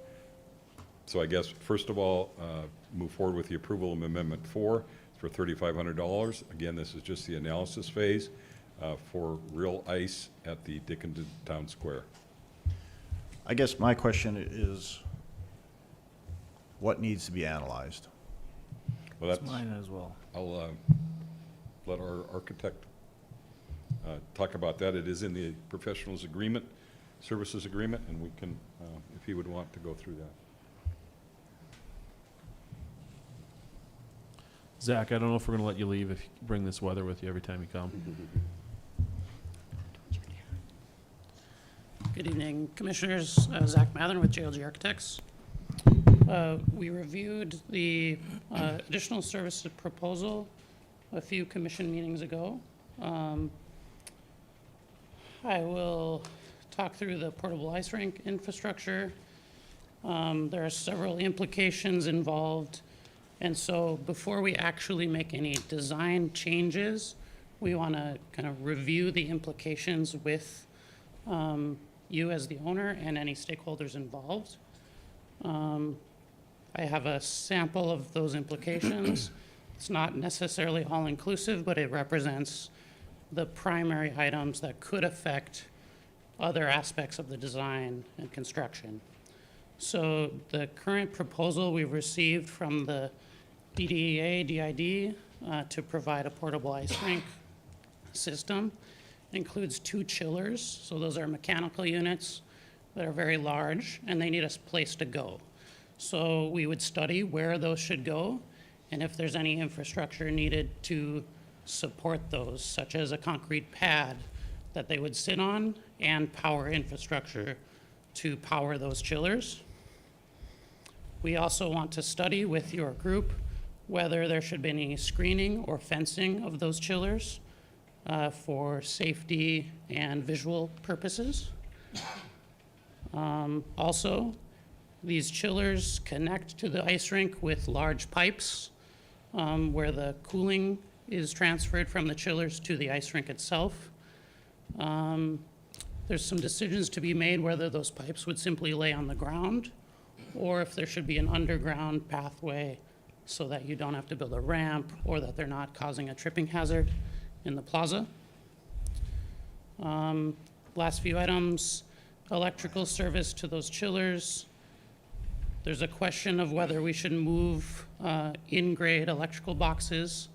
So I guess, first of all, move forward with the approval of Amendment 4 for $3,500. Again, this is just the analysis phase for real ice at the Dickinson Town Square. I guess my question is, what needs to be analyzed? Well, That's mine as well. I'll let our architect talk about that. It is in the professionals agreement, services agreement, and we can, if he would want to go through that. Zach, I don't know if we're gonna let you leave if you bring this weather with you every time you come. Good evening, Commissioners. Zach Mathern with JLG Architects. We reviewed the additional services proposal a few commission meetings ago. I will talk through the portable ice rink infrastructure. There are several implications involved, and so before we actually make any design changes, we want to kind of review the implications with you as the owner and any stakeholders involved. I have a sample of those implications. It's not necessarily all-inclusive, but it represents the primary items that could affect other aspects of the design and construction. So the current proposal we've received from the DDEA, DID, to provide a portable ice rink system. It includes 2 chillers, so those are mechanical units that are very large, and they need a place to go. So we would study where those should go, and if there's any infrastructure needed to support those, such as a concrete pad that they would sit on, and power infrastructure to power those chillers. We also want to study with your group whether there should be any screening or fencing of those chillers for safety and visual purposes. Also, these chillers connect to the ice rink with large pipes where the cooling is transferred from the chillers to the ice rink itself. There's some decisions to be made whether those pipes would simply lay on the ground or if there should be an underground pathway so that you don't have to build a ramp or that they're not causing a tripping hazard in the plaza. Last few items, electrical service to those chillers. There's a question of whether we should move in-grade electrical boxes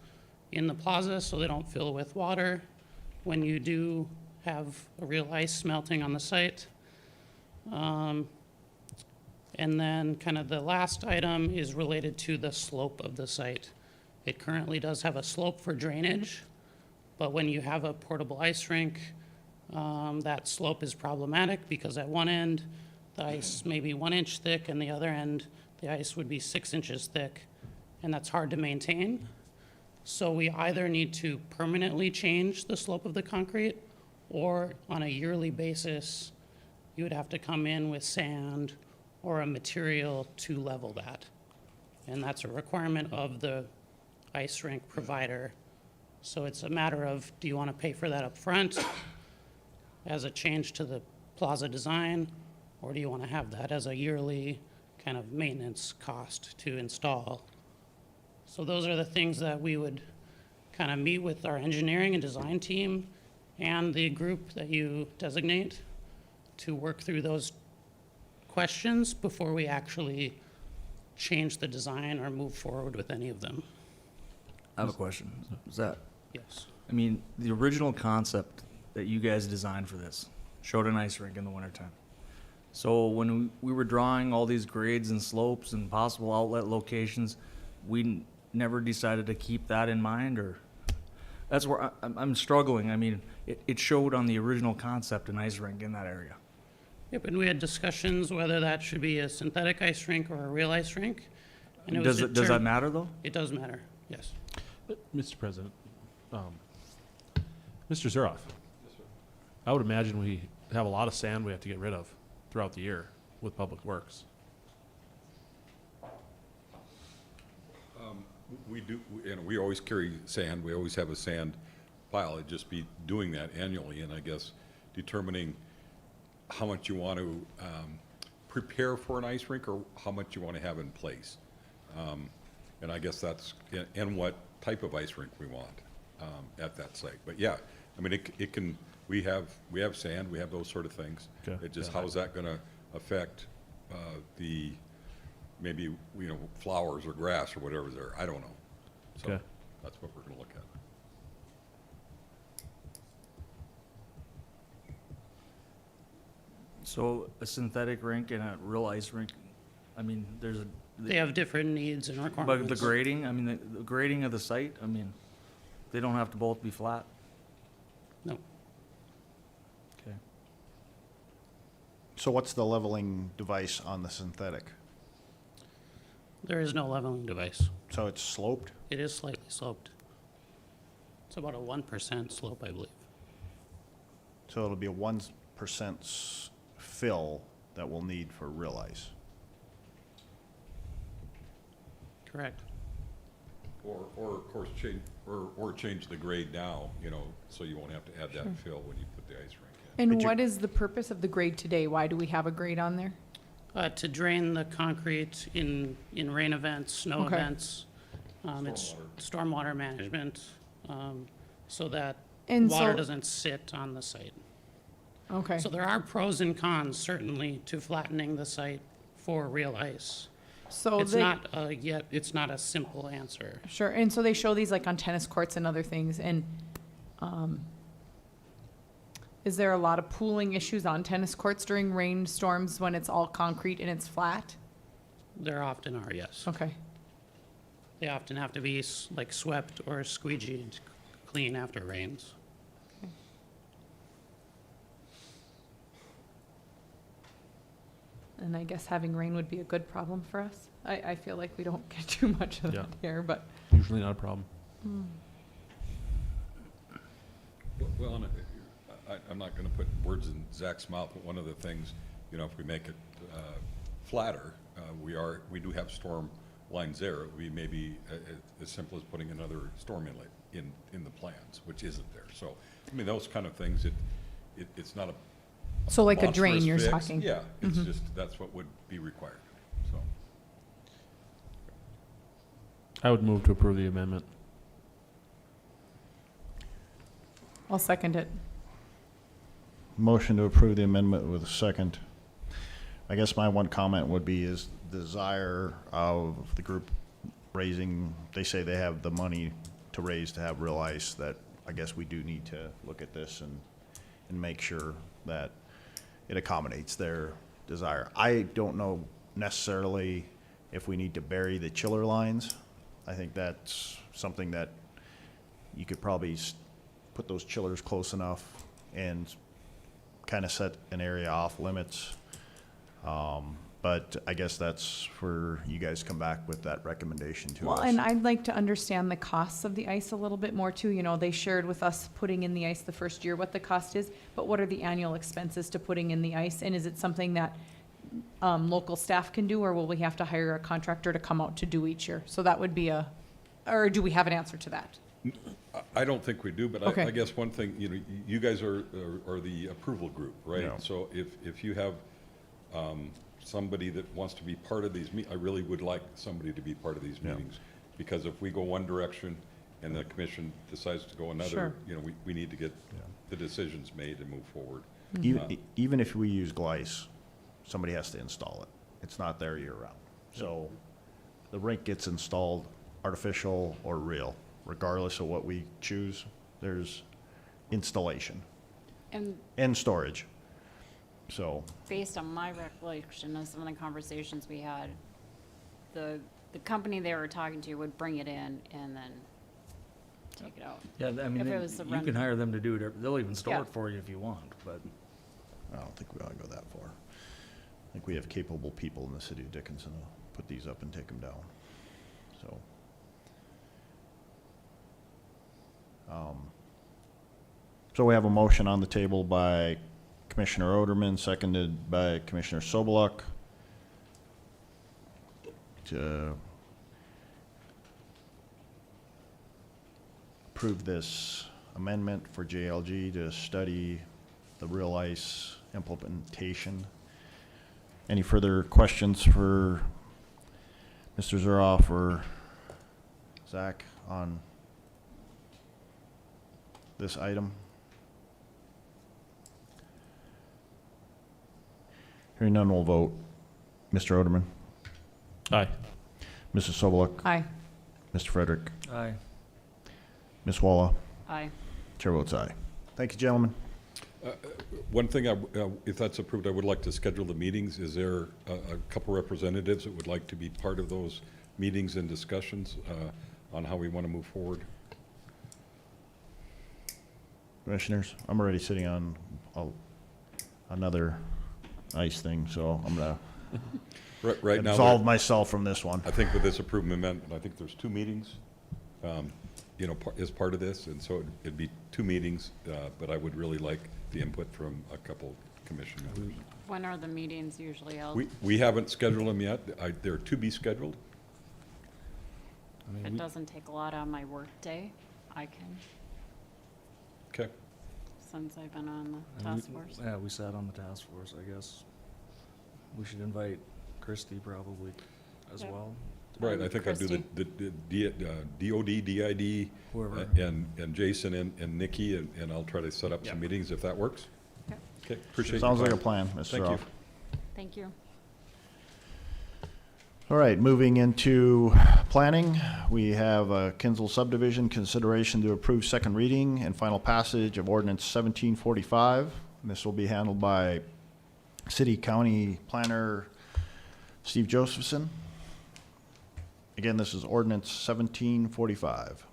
in the plaza so they don't fill with water when you do have a real ice melting on the site. And then kind of the last item is related to the slope of the site. It currently does have a slope for drainage, but when you have a portable ice rink, that slope is problematic because at one end, the ice may be 1 inch thick and the other end, the ice would be 6 inches thick, and that's hard to maintain. So we either need to permanently change the slope of the concrete, or on a yearly basis, you would have to come in with sand or a material to level that. And that's a requirement of the ice rink provider. So it's a matter of, do you want to pay for that up front as a change to the plaza design, or do you want to have that as a yearly kind of maintenance cost to install? So those are the things that we would kind of meet with our engineering and design team and the group that you designate to work through those questions before we actually change the design or move forward with any of them. I have a question. Is that, Yes. I mean, the original concept that you guys designed for this showed an ice rink in the wintertime. So when we were drawing all these grades and slopes and possible outlet locations, we never decided to keep that in mind, or? That's where I'm struggling. I mean, it showed on the original concept an ice rink in that area. Yep, and we had discussions whether that should be a synthetic ice rink or a real ice rink. And it was Does that determined- matter, though? It does matter, yes. Mr. President, Mr. Zuroff. I would imagine we have a lot of sand we have to get rid of throughout the year with Public Works. We do, and we always carry sand, we always have a sand pile. It'd just be doing that annually, and I guess determining how much you want to prepare for an ice rink or how much you want to have in place. And I guess that's, and what type of ice rink we want at that site. But yeah, I mean, it can, we have sand, we have those sort of things. Okay. It just, how's that gonna affect the, maybe, you know, flowers or grass or whatever's there, I don't know. So Okay. that's what we're gonna look at. So a synthetic rink and a real ice rink, I mean, there's a. They have different needs and But requirements. the grading, I mean, the grading of the site, I mean, they don't have to both be flat? No. Okay. So what's the leveling device on the synthetic? There is no leveling device. So it's sloped? It is slightly sloped. It's about a 1% slope, I believe. So it'll be a 1% fill that we'll need for real ice. Correct. Or of course, change the grade now, you know, so you won't have to add that fill when you put the ice rink in. And what is the purpose of the grade today? Why do we have a grade on there? To drain the concrete in rain events, snow Okay. events. It's stormwater management, so that And water so- doesn't sit on the site. Okay. So there are pros and cons, certainly, to flattening the site for real ice. So It's they, not, it's not a simple answer. sure, and so they show these like on tennis courts and other things, and, is there a lot of pooling issues on tennis courts during rainstorms when it's all concrete and it's flat? There often are, yes. Okay. They often have to be like swept or squeegeed clean after rains. And I guess having rain would be a good problem for us. I feel like we don't get too much of Yeah. that here, but. Usually not a problem. Well, and I'm not gonna put words in Zach's mouth, but one of the things, you know, if we make it flatter, we do have storm lines there. It would be maybe as simple as putting another storm inlet in the plans, which isn't there. So, I mean, those kind of things, it's not a So like a drain monstrous you're fix. talking? Yeah, it's Mhm. just, that's what would be required, so. I would move to approve the amendment. I'll second it. Motion to approve the amendment with a second. I guess my one comment would be is the desire of the group raising, they say they have the money to raise to have real ice, that I guess we do need to look at this and make sure that it accommodates their desire. I don't know necessarily if we need to bury the chiller lines. I think that's something that you could probably put those chillers close enough and kind of set an area off limits. But I guess that's for you guys to come back with that recommendation to Well, us. and I'd like to understand the costs of the ice a little bit more too. You know, they shared with us putting in the ice the first year what the cost is, but what are the annual expenses to putting in the ice? And is it something that local staff can do, or will we have to hire a contractor to come out to do each year? So that would be or do we have an answer to that? I don't think we do, but Okay. I guess one thing, you know, you guys are the approval group, right? Yeah. So if you have somebody that wants to be part of these, I really would like somebody to be part of these Yeah. meetings. Because if we go one direction and the commission decides to go another, Sure. you know, we need to get the decisions made and move forward. Even if we use Glice, somebody has to install it. It's not there year round. So the rink gets installed, artificial or real, regardless of what we choose, there's installation and storage. So, Based on my recollection of some of the conversations we had, the company they were talking to would bring it in and then take it out. Yeah, I mean, If it was the you rent- can hire them to do it. They'll even store Yeah. it for you if you want, but. I don't think we ought to go that far. I think we have capable people in the city of Dickinson to put these up and take them down. So. So we have a motion on the table by Commissioner Oderman, seconded by Commissioner Soboluk to approve this amendment for JLG to study the real ice implementation. Any further questions for Mr. Zuroff or Zach on this item? Hearing none, we'll vote. Mr. Oderman? Aye. Mrs. Soboluk? Aye. Mr. Frederick? Aye. Ms. Walla? Aye. Chair votes aye. Thank you, gentlemen. One thing, if that's approved, I would like to schedule the meetings. Is there a couple representatives that would like to be part of those meetings and discussions on how we want to move forward? Commissioners, I'm already sitting on another ice thing, so I'm gonna Right now, absolve myself from this one. I think with this approved amendment, I think there's 2 meetings, you know, as part of this, and so it'd be 2 meetings, but I would really like the input from a couple commission members. When are the meetings usually held? We haven't scheduled them yet. They're to be scheduled. If it doesn't take a lot on my work day, I can, Okay. since I've been on the And task we- force. Yeah, we sat on the task force, I guess. We should invite Christie probably as Yep. well. Right, I think I'd do the DOD, DID, Whoever. and Jason and Nikki, and I'll try to set up some meetings if that works. Yep. Okay, appreciate your Sounds like a time. plan, Mr. Thank you. Ruff. Thank you. All right, moving into planning, we have Kinsel subdivision consideration to approve second reading and final passage of ordinance 1745. This will be handled by City County Planner Steve Josephson. Again, this is ordinance 1745.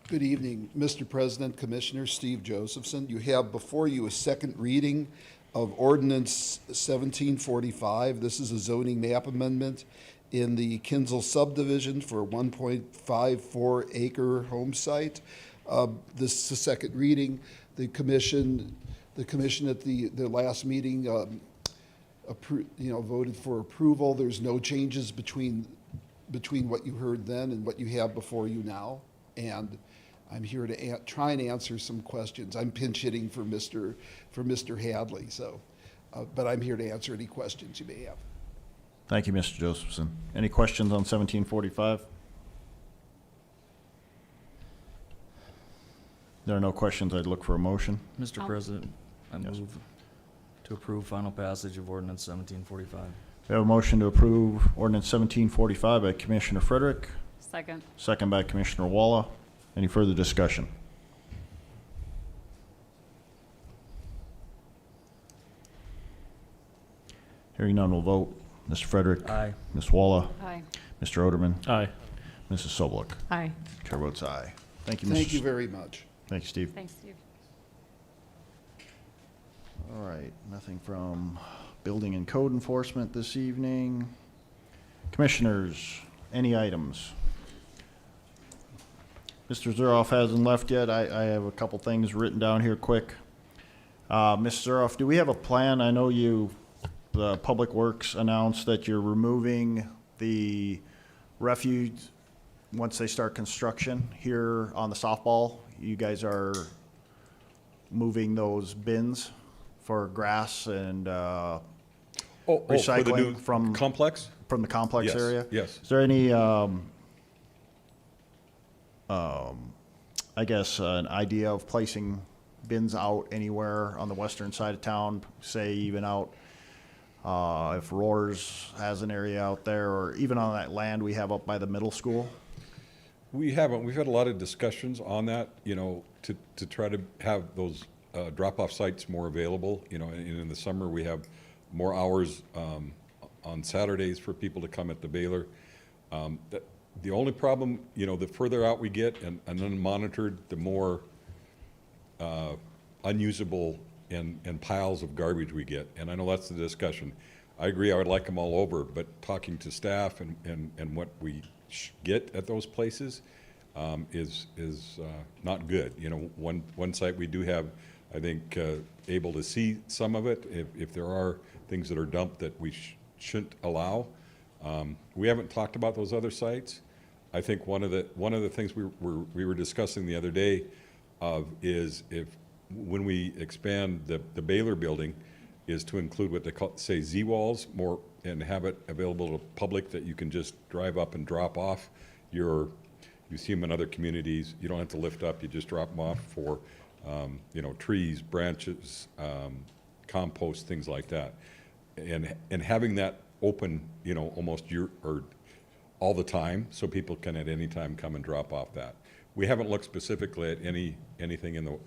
Good evening, Mr. President, Commissioner Steve Josephson. You have before you a second reading of ordinance 1745. This is a zoning map amendment in the Kinsel subdivision for a 1.54 acre home site. This is the second reading. The commission at the last meeting voted for approval. There's no changes between what you heard then and what you have before you now. And I'm here to try and answer some questions. I'm pinch hitting for Mr. Hadley, so, but I'm here to answer any questions you may have. Thank you, Mr. Josephson. Any questions on 1745? There are no questions. I'd look for a motion. Mr. President, I move to approve final passage of ordinance 1745. We have a motion to approve ordinance 1745 by Commissioner Frederick, Second. second by Commissioner Walla. Any further discussion? Hearing none, we'll vote. Mr. Frederick. Aye. Ms. Walla. Aye. Mr. Oderman. Aye. Mrs. Sobeluk. Aye. Chair votes aye. Thank you, Mr. Thank you very much. Thank you, Steve. Thanks, Steve. All right, nothing from building and code enforcement this evening. Commissioners, any items? Mr. Zuroff hasn't left yet. I have a couple things written down here quick. Ms. Zuroff, do we have a plan? I know the Public Works announced that you're removing the refuge once they start construction here on the softball. You guys are moving those bins for grass and For the new recycling from complex? from the complex Yes, area? yes. Is there any, I guess, an idea of placing bins out anywhere on the western side of town, say even out, if Roars has an area out there, or even on that land we have up by the middle school? We haven't. We've had a lot of discussions on that, to try to have those drop-off sites more available. And in the summer, we have more hours on Saturdays for people to come at the Baylor. The only problem, the further out we get and unmonitored, the more unusable and piles of garbage we get. And I know that's the discussion. I agree, I would like them all over, but talking to staff and what we get at those places is not good. One site we do have, I think, able to see some of it. If there are things that are dumped that we shouldn't allow. We haven't talked about those other sites. I think one of the things we were discussing the other day is when we expand the Baylor building, is to include what they call, say, Z-walls more, and have it available to the public that you can just drive up and drop off. You see them in other communities. You don't have to lift up. You just drop them off for trees, branches, compost, things like that. And having that open, almost all the time, so people can at any time come and drop off that. We haven't looked specifically at anything in the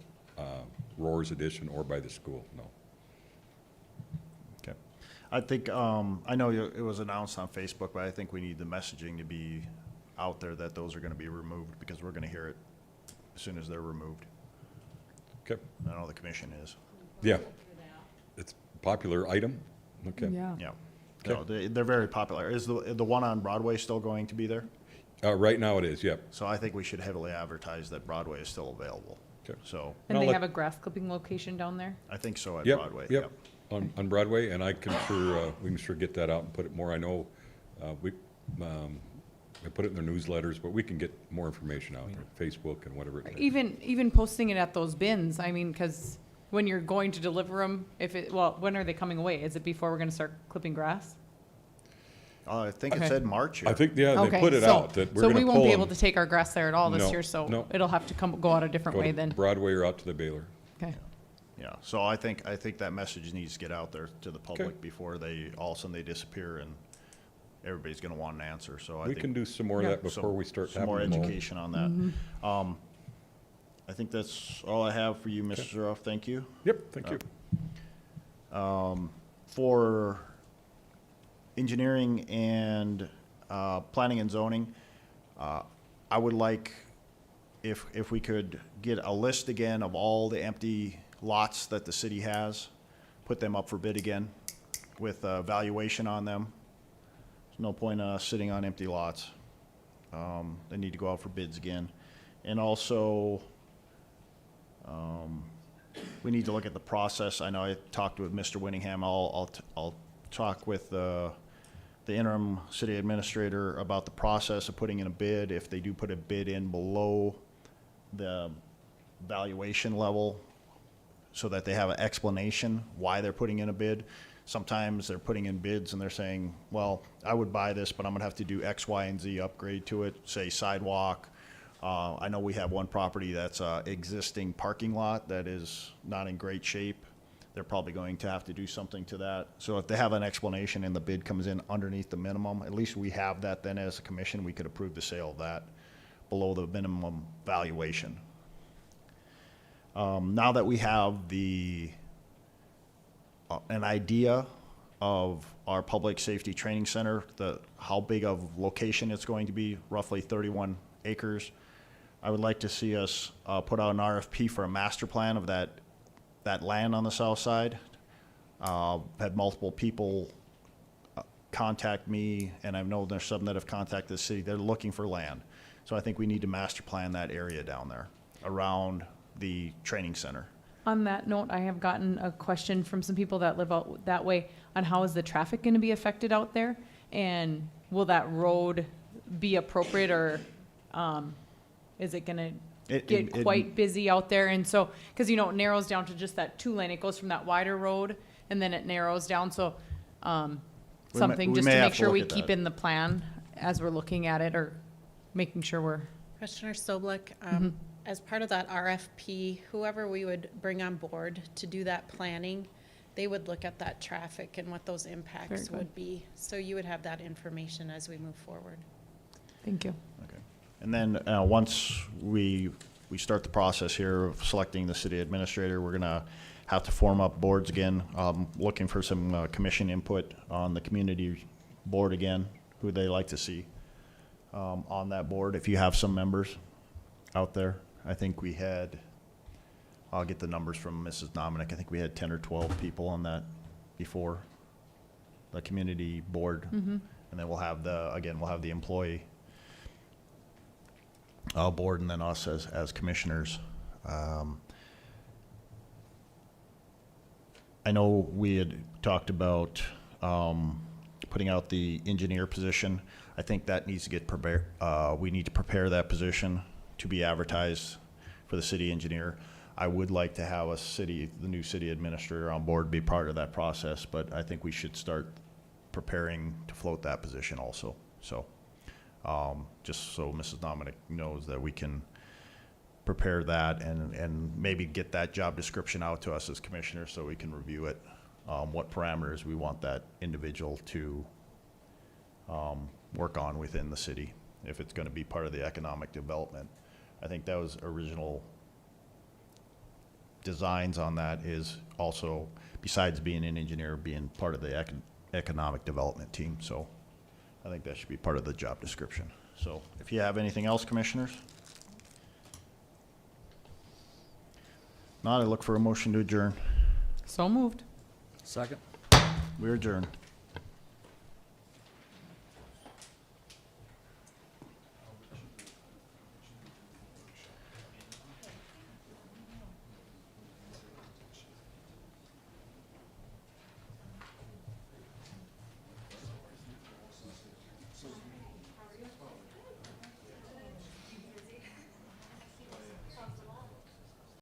Roars edition or by the school, no. Okay. I think, I know it was announced on Facebook, but I think we need the messaging to be out there that those are going to be removed, because we're going to hear it as soon as they're removed. Okay. I know the commission is. Yeah. It's a popular item. Okay. Yeah. Yeah. Okay. No, they're very popular. Is the one on Broadway still going to be there? Right now it is, yep. So I think we should heavily advertise that Broadway is still available. Okay. So And they have a grass clipping location down there? I think so at Yep, Broadway. Yep, on Broadway, and we can sure get that out and put it more. I know, we put it in their newsletters, but we can get more information out there, Facebook and whatever. Even posting it at those bins, I mean, because when you're going to deliver them, when are they coming away? Is it before we're going to start clipping grass? I think it Okay. said March here. I think, yeah, they Okay, put it so- out that we're So gonna we won't pull be able them. to take our grass there at all this No, year, so no. it'll have to go out a different Go way to then. Broadway or out to the Baylor. Okay. Yeah, so I think that message needs to get out there to the public before they, all of a sudden they disappear and everybody's gonna want an answer, so I We think. can do some more of that before we start Some more having them all. education on that. I think that's all I have for you, Mr. Zuroff, thank you. Yep, thank you. For engineering and planning and zoning, I would like, if we could get a list again of all the empty lots that the city has, put them up for bid again with a valuation on them. There's no point sitting on empty lots. They need to go out for bids again. And also, we need to look at the process. I know I talked with Mr. Winningham. I'll talk with the interim city administrator about the process of putting in a bid. If they do put a bid in below the valuation level, so that they have an explanation why they're putting in a bid. Sometimes they're putting in bids and they're saying, well, I would buy this, but I'm gonna have to do X, Y, and Z upgrade to it, say sidewalk. I know we have one property that's a existing parking lot that is not in great shape. They're probably going to have to do something to that. So if they have an explanation and the bid comes in underneath the minimum, at least we have that then as a commission, we could approve the sale of that below the minimum valuation. Now that we have an idea of our public safety training center, how big of location it's going to be, roughly 31 acres, I would like to see us put out an RFP for a master plan of that land on the south side. Had multiple people contact me, and I know there's some that have contacted the city. They're looking for land. So I think we need to master plan that area down there around the training center. On that note, I have gotten a question from some people that live out that way on how is the traffic going to be affected out there? And will that road be appropriate, or is it going to get quite busy out there? And so, because, you know, it narrows down to just that 2 lane. It goes from that wider road and then it narrows down. So something we just may to have make to sure look we at keep that. in the plan as we're looking at it, or making sure we're. Commissioner Sobeluk, as part of that RFP, whoever we would bring on board to do that planning, they would look at that traffic and what those impacts good. would be. So you would have that information as we move forward. Thank you. Okay. And then once we start the process here of selecting the city administrator, we're gonna have to form up boards again. Looking for some commission input on the community board again, who they like to see on that board. If you have some members out there, I think we had, I'll get the numbers from Mrs. Dominic. I think we had 10 or 12 people on that before, the community board. And then we'll have the employee board, and then us as commissioners. I know we had talked about putting out the engineer position. I think that needs to get prepared. We need to prepare that position to be advertised for the city engineer. I would like to have the new city administrator on board, be part of that process, but I think we should start preparing to float that position also. So, just so Mrs. Dominic knows that we can prepare that and maybe get that job description out to us as commissioners so we can review it, what parameters we want that individual to work on within the city, if it's going to be part of the economic development. I think that was original designs on that, is also, besides being an engineer, being part of the economic development team. So I think that should be part of the job description. So if you have anything else, commissioners? Not, I look for a motion to adjourn. So moved. Second. We're adjourned.